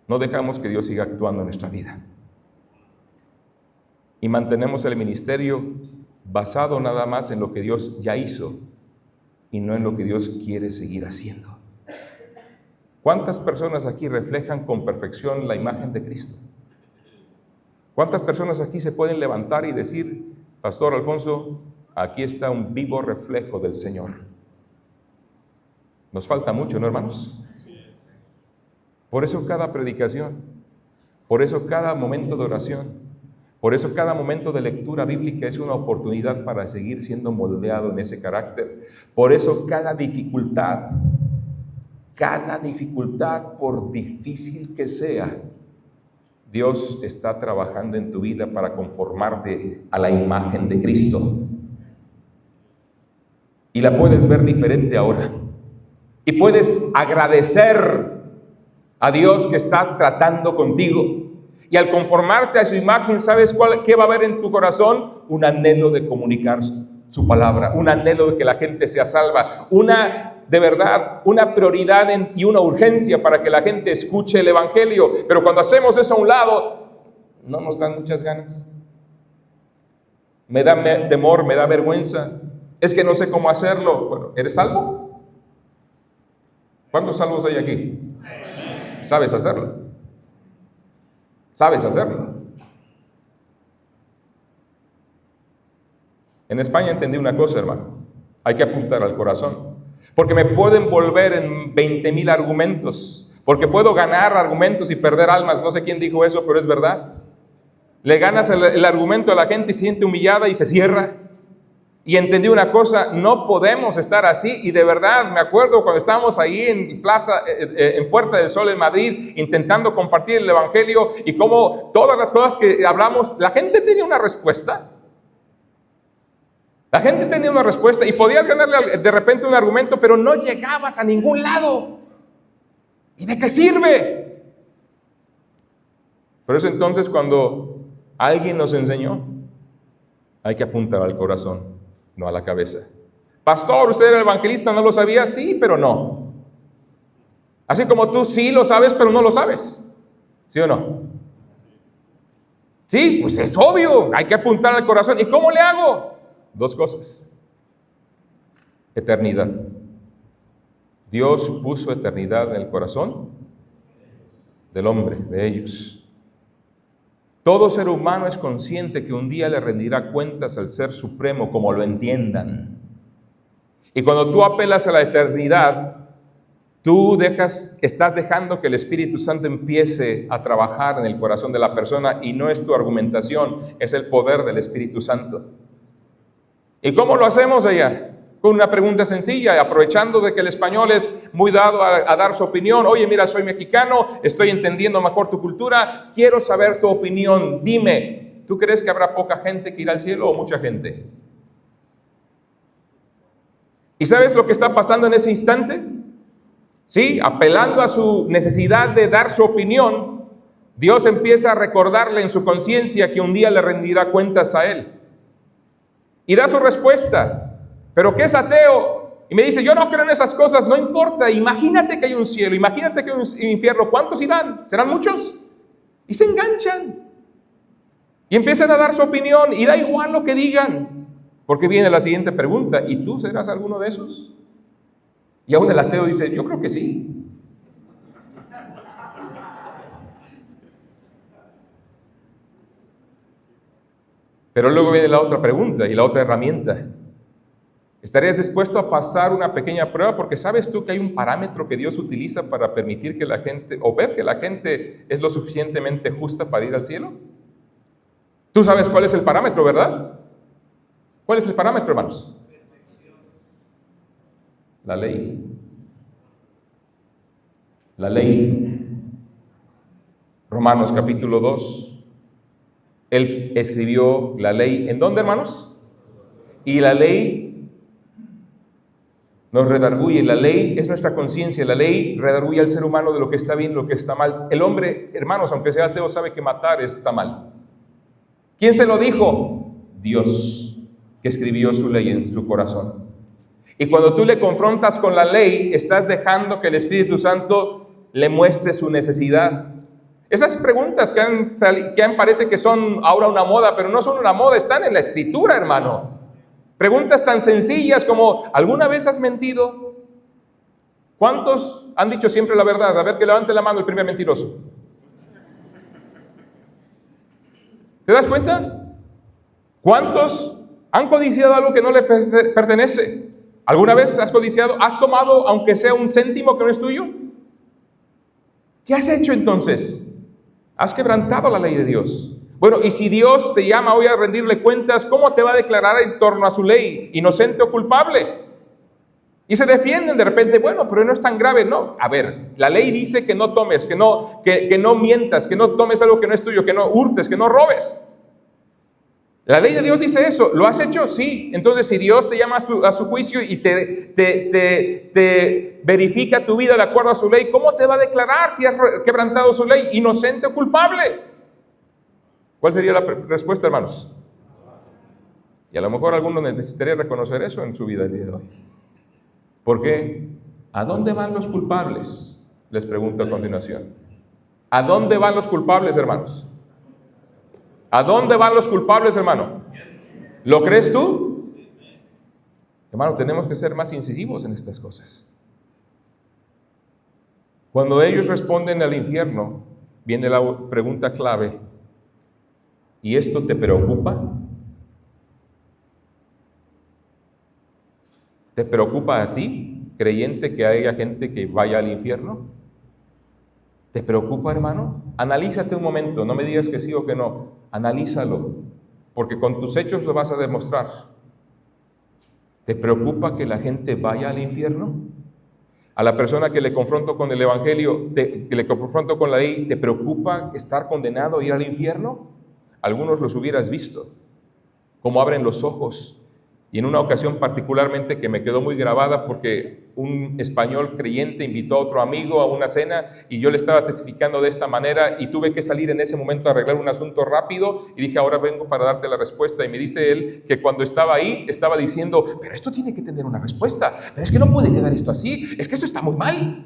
no dejamos que Dios siga actuando en nuestra vida. Y mantenemos el ministerio basado nada más en lo que Dios ya hizo y no en lo que Dios quiere seguir haciendo. ¿Cuántas personas aquí reflejan con perfección la imagen de Cristo? ¿Cuántas personas aquí se pueden levantar y decir, Pastor Alfonso, aquí está un vivo reflejo del Señor? Nos falta mucho, ¿no, hermanos? Por eso cada predicación, por eso cada momento de oración, por eso cada momento de lectura bíblica es una oportunidad para seguir siendo moldeado en ese carácter. Por eso cada dificultad, por difícil que sea, Dios está trabajando en tu vida para conformarte a la imagen de Cristo. Y la puedes ver diferente ahora. Y puedes agradecer a Dios que está tratando contigo. Y al conformarte a su imagen, ¿sabes qué va a haber en tu corazón? Un anhelo de comunicar su palabra, un anhelo de que la gente sea salva, de verdad, una prioridad y una urgencia para que la gente escuche el Evangelio. Pero cuando hacemos eso a un lado, no nos dan muchas ganas. Me da temor, me da vergüenza. Es que no sé cómo hacerlo. Bueno, ¿eres salvo? ¿Cuántos salvos hay aquí? ¿Sabes hacerlo? ¿Sabes hacerlo? En España entendí una cosa, hermano. Hay que apuntar al corazón. Porque me puedo envolver en 20,000 argumentos. Porque puedo ganar argumentos y perder almas. No sé quién dijo eso, pero es verdad. Le ganas el argumento a la gente y se siente humillada y se cierra. Y entendí una cosa, no podemos estar así. Y de verdad, me acuerdo cuando estábamos ahí en Puerta del Sol en Madrid, intentando compartir el Evangelio, y cómo todas las cosas que hablamos, la gente tenía una respuesta. La gente tenía una respuesta y podías ganarle de repente un argumento, pero no llegabas a ningún lado. ¿Y de qué sirve? Por eso entonces, cuando alguien nos enseñó, hay que apuntar al corazón, no a la cabeza. Pastor, ¿usted era evangelista? ¿No lo sabía? Sí, pero no. Así como tú sí lo sabes, pero no lo sabes. ¿Sí o no? Sí, pues es obvio. Hay que apuntar al corazón. ¿Y cómo le hago? Dos cosas. Eternidad. Dios puso eternidad en el corazón del hombre, de ellos. Todo ser humano es consciente que un día le rendirá cuentas al Ser Supremo como lo entiendan. Y cuando tú apelas a la eternidad, tú estás dejando que el Espíritu Santo empiece a trabajar en el corazón de la persona, y no es tu argumentación, es el poder del Espíritu Santo. ¿Y cómo lo hacemos allá? Con una pregunta sencilla, aprovechando de que el español es muy dado a dar su opinión. Oye, mira, soy mexicano, estoy entendiendo mejor tu cultura, quiero saber tu opinión. Dime, ¿tú crees que habrá poca gente que irá al cielo o mucha gente? ¿Y sabes lo que está pasando en ese instante? Sí, apelando a su necesidad de dar su opinión, Dios empieza a recordarle en su conciencia que un día le rendirá cuentas a él. Y da su respuesta. ¿Pero qué es ateo? Y me dice, yo no creo en esas cosas. No importa, imagínate que hay un cielo, imagínate que hay un infierno. ¿Cuántos irán? ¿Serán muchos? Y se enganchan. Y empiezan a dar su opinión, y da igual lo que digan. Porque viene la siguiente pregunta, ¿y tú serás alguno de esos? Y aún el ateo dice, yo creo que sí. Pero luego viene la otra pregunta y la otra herramienta. ¿Estarías dispuesto a pasar una pequeña prueba? Porque ¿sabes tú que hay un parámetro que Dios utiliza para permitir que la gente, o ver que la gente es lo suficientemente justa para ir al cielo? Tú sabes cuál es el parámetro, ¿verdad? ¿Cuál es el parámetro, hermanos? La ley. La ley. Romanos capítulo 2. Él escribió la ley. ¿En dónde, hermanos? Y la ley nos redarguye. La ley es nuestra conciencia. La ley redarguye al ser humano de lo que está bien, lo que está mal. El hombre, hermanos, aunque sea ateo, sabe que matar está mal. ¿Quién se lo dijo? Dios, que escribió su ley en su corazón. Y cuando tú le confrontas con la ley, estás dejando que el Espíritu Santo le muestre su necesidad. Esas preguntas que parece que son ahora una moda, pero no son una moda, están en la Escritura, hermano. Preguntas tan sencillas como, ¿alguna vez has mentido? ¿Cuántos han dicho siempre la verdad? A ver, que levante la mano el primer mentiroso. ¿Te das cuenta? ¿Cuántos han codiciado algo que no le pertenece? ¿Alguna vez has codiciado? ¿Has tomado, aunque sea un céntimo que no es tuyo? ¿Qué has hecho entonces? Has quebrantado la ley de Dios. Bueno, y si Dios te llama hoy a rendirle cuentas, ¿cómo te va a declarar en torno a su ley? ¿Inocente o culpable? Y se defienden de repente, bueno, pero no es tan grave. No, a ver, la ley dice que no tomes, que no mientas, que no tomes algo que no es tuyo, que no hurtes, que no robes. La ley de Dios dice eso. ¿Lo has hecho? Sí. Entonces, si Dios te llama a su juicio y te verifica tu vida de acuerdo a su ley, ¿cómo te va a declarar si has quebrantado su ley? ¿Inocente o culpable? ¿Cuál sería la respuesta, hermanos? Y a lo mejor alguno necesitaría reconocer eso en su vida el día de hoy. ¿Por qué? ¿A dónde van los culpables? Les pregunto a continuación. ¿A dónde van los culpables, hermanos? ¿A dónde van los culpables, hermano? ¿Lo crees tú? Hermano, tenemos que ser más incisivos en estas cosas. Cuando ellos responden al infierno, viene la pregunta clave. ¿Y esto te preocupa? ¿Te preocupa a ti, creyente, que haya gente que vaya al infierno? ¿Te preocupa, hermano? Analízate un momento, no me digas que sí o que no. Analízalo, porque con tus hechos lo vas a demostrar. ¿Te preocupa que la gente vaya al infierno? A la persona que le confronto con el Evangelio, que le confronto con la ley, ¿te preocupa estar condenado a ir al infierno? Algunos los hubieras visto, cómo abren los ojos. Y en una ocasión particularmente que me quedó muy grabada, porque un español creyente invitó a otro amigo a una cena y yo le estaba testificando de esta manera y tuve que salir en ese momento a arreglar un asunto rápido y dije, ahora vengo para darte la respuesta. Y me dice él que cuando estaba ahí estaba diciendo, pero esto tiene que tener una respuesta, pero es que no puede quedar esto así, es que esto está muy mal.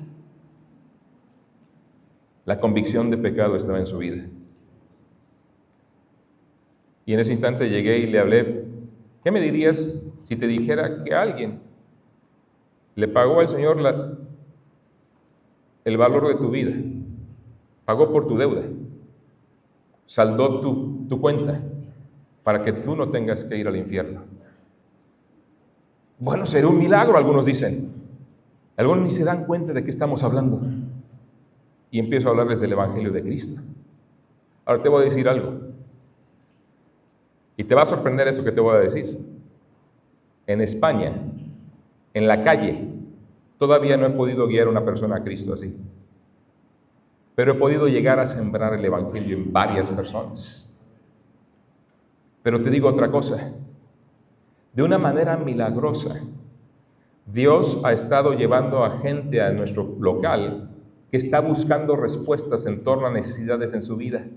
La convicción de pecado estaba en su vida. Y en ese instante llegué y le hablé. ¿Qué me dirías si te dijera que alguien le pagó al Señor el valor de tu vida Pagó por tu deuda. Saldó tu cuenta para que tú no tengas que ir al infierno. Bueno, será un milagro, algunos dicen. Algunos ni se dan cuenta de qué estamos hablando. Y empiezo a hablarles del Evangelio de Cristo. Ahora te voy a decir algo. Y te va a sorprender eso que te voy a decir. En España, en la calle, todavía no he podido guiar a una persona a Cristo así. Pero he podido llegar a sembrar el Evangelio en varias personas. Pero te digo otra cosa. De una manera milagrosa, Dios ha estado llevando a gente a nuestro local que está buscando respuestas en torno a necesidades en su vida.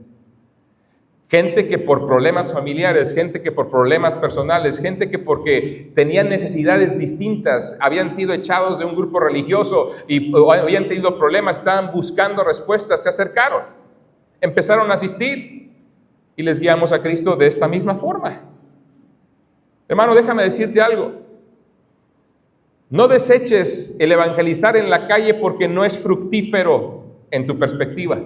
Gente que por problemas familiares, gente que por problemas personales, gente que porque tenían necesidades distintas, habían sido echados de un grupo religioso y habían tenido problemas, estaban buscando respuestas, se acercaron, empezaron a asistir y les guiamos a Cristo de esta misma forma. Hermano, déjame decirte algo. No deseches el evangelizar en la calle porque no es fructífero en tu perspectiva.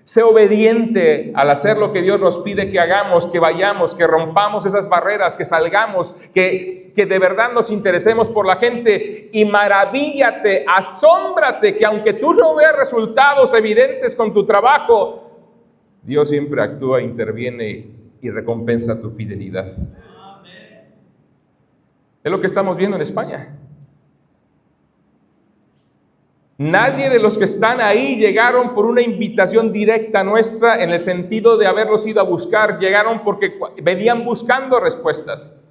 Sé obediente al hacer lo que Dios nos pide que hagamos, que vayamos, que rompamos esas barreras, que salgamos, que de verdad nos interesemos por la gente y maravíllate, asómbrate que aunque tú no veas resultados evidentes con tu trabajo, Dios siempre actúa, interviene y recompensa tu fidelidad. Es lo que estamos viendo en España. Nadie de los que están ahí llegaron por una invitación directa nuestra en el sentido de haberlos ido a buscar. Llegaron porque venían buscando respuestas.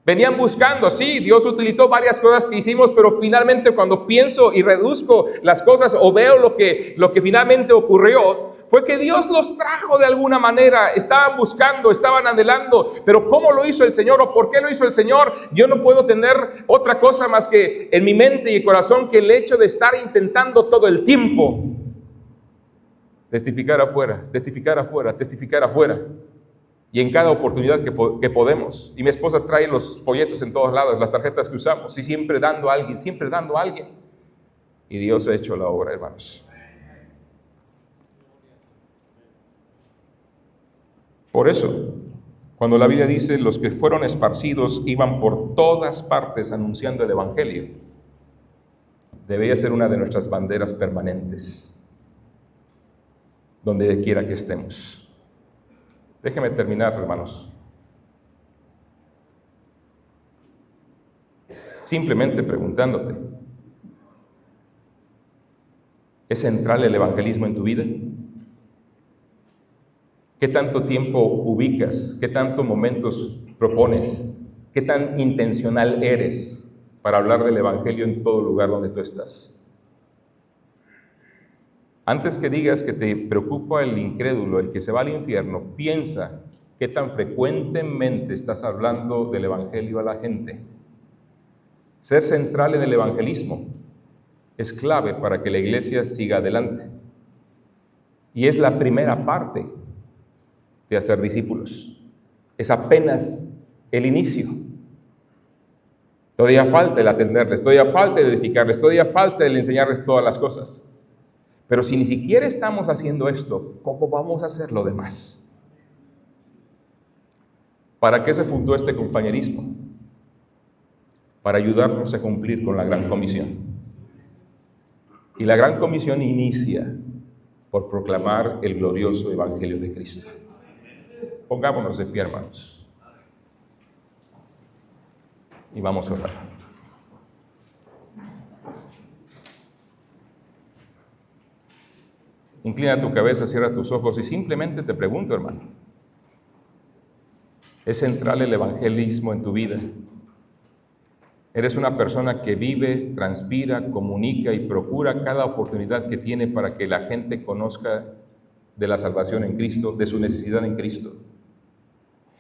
Venían buscando, sí, Dios utilizó varias cosas que hicimos, pero finalmente cuando pienso y reduzco las cosas o veo lo que finalmente ocurrió, fue que Dios los trajo de alguna manera. Estaban buscando, estaban anhelando, pero ¿cómo lo hizo el Señor o por qué lo hizo el Señor? Yo no puedo tener otra cosa más que en mi mente y corazón que el hecho de estar intentando todo el tiempo testificar afuera, testificar afuera, testificar afuera. Y en cada oportunidad que podemos. Y mi esposa trae los folletos en todos lados, las tarjetas que usamos, y siempre dando a alguien, siempre dando a alguien. Y Dios ha hecho la obra, hermanos. Por eso, cuando la Biblia dice, los que fueron esparcidos iban por todas partes anunciando el Evangelio, debería ser una de nuestras banderas permanentes, donde quiera que estemos. Déjeme terminar, hermanos. Simplemente preguntándote, ¿es central el evangelismo en tu vida? ¿Qué tanto tiempo ubicas? ¿Qué tantos momentos propones? ¿Qué tan intencional eres para hablar del evangelio en todo lugar donde tú estás? Antes que digas que te preocupa el incrédulo, el que se va al infierno, piensa qué tan frecuentemente estás hablando del evangelio a la gente. Ser central en el evangelismo es clave para que la iglesia siga adelante. Y es la primera parte de hacer discípulos. Es apenas el inicio. Todavía falta el atenderles, todavía falta el edificarles, todavía falta el enseñarles todas las cosas. Pero si ni siquiera estamos haciendo esto, ¿cómo vamos a hacer lo demás? ¿Para qué se fundó este compañerismo? Para ayudarnos a cumplir con la Gran Comisión. Y la Gran Comisión inicia por proclamar el glorioso Evangelio de Cristo. Pongámonos de pie, hermanos. Y vamos a orar. Inclina tu cabeza, cierra tus ojos y simplemente te pregunto, hermano, ¿es central el evangelismo en tu vida? ¿Eres una persona que vive, transpira, comunica y procura cada oportunidad que tiene para que la gente conozca de la salvación en Cristo, de su necesidad en Cristo?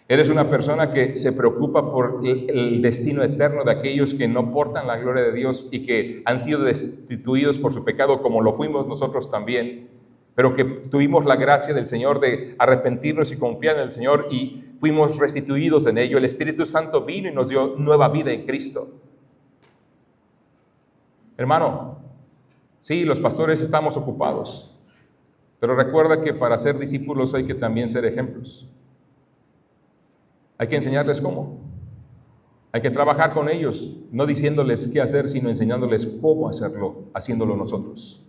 ¿Eres una persona que se preocupa por el destino eterno de aquellos que no portan la gloria de Dios y que han sido destituidos por su pecado como lo fuimos nosotros también? Pero que tuvimos la gracia del Señor de arrepentirnos y confiar en el Señor y fuimos restituidos en ello. El Espíritu Santo vino y nos dio nueva vida en Cristo. Hermano, sí, los pastores estamos ocupados, Pero recuerda que para ser discípulos hay que también ser ejemplos. Hay que enseñarles cómo. Hay que trabajar con ellos, no diciéndoles qué hacer, sino enseñándoles cómo hacerlo, haciéndolo nosotros.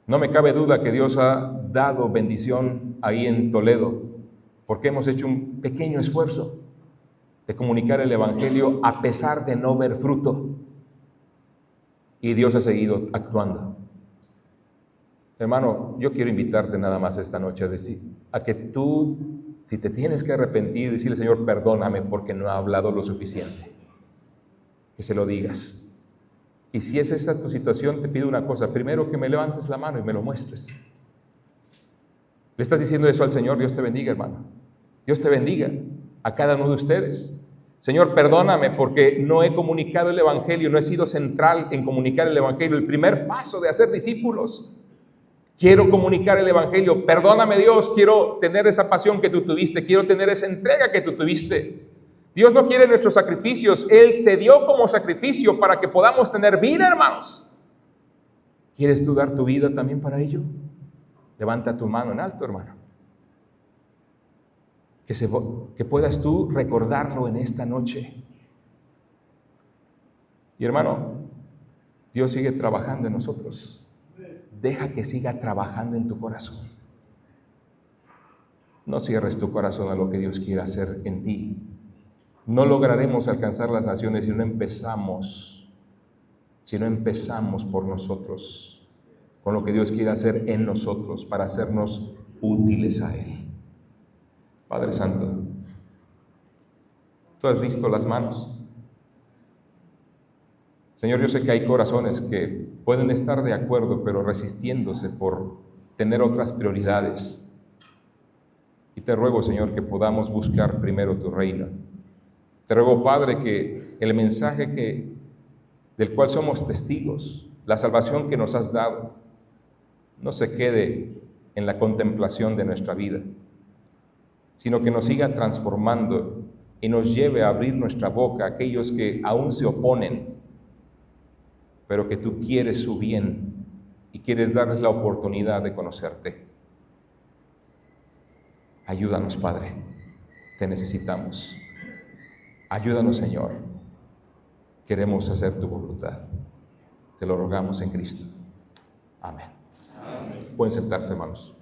No me cabe duda que Dios ha dado bendición ahí en Toledo, porque hemos hecho un pequeño esfuerzo de comunicar el Evangelio a pesar de no ver fruto. Y Dios ha seguido actuando. Hermano, yo quiero invitarte nada más esta noche a que tú, si te tienes que arrepentir, decirle: Señor, perdóname porque no he hablado lo suficiente. Que se lo digas. Y si es esta tu situación, te pido una cosa: primero, que me levantes la mano y me lo muestres. Le estás diciendo eso al Señor. Dios te bendiga, hermano. Dios te bendiga a cada uno de ustedes. Señor, perdóname porque no he comunicado el Evangelio, no he sido central en comunicar el Evangelio, el primer paso de hacer discípulos. Quiero comunicar el Evangelio. Perdóname, Dios, quiero tener esa pasión que tú tuviste, quiero tener esa entrega que tú tuviste. Dios no quiere nuestros sacrificios, Él se dio como sacrificio para que podamos tener vida, hermanos. ¿Quieres tú dar tu vida también para ello? Levanta tu mano en alto, hermano. Que puedas tú recordarlo en esta noche. Y hermano, Dios sigue trabajando en nosotros. Deja que siga trabajando en tu corazón. No cierres tu corazón a lo que Dios quiere hacer en ti. No lograremos alcanzar las naciones si no empezamos por nosotros, con lo que Dios quiere hacer en nosotros para hacernos útiles a Él. Padre Santo, tú has visto las manos. Señor, yo sé que hay corazones que pueden estar de acuerdo, pero resistiéndose por tener otras prioridades. Y te ruego, Señor, que podamos buscar primero tu reino. Te ruego, Padre, que el mensaje del cual somos testigos, la salvación que nos has dado, no se quede en la contemplación de nuestra vida, sino que nos siga transformando y nos lleve a abrir nuestra boca a aquellos que aún se oponen, pero que tú quieres su bien y quieres darles la oportunidad de conocerte. Ayúdanos, Padre, te necesitamos. Ayúdanos, Señor. Queremos hacer tu voluntad. Te lo rogamos en Cristo. Amén. Pueden sentarse, hermanos.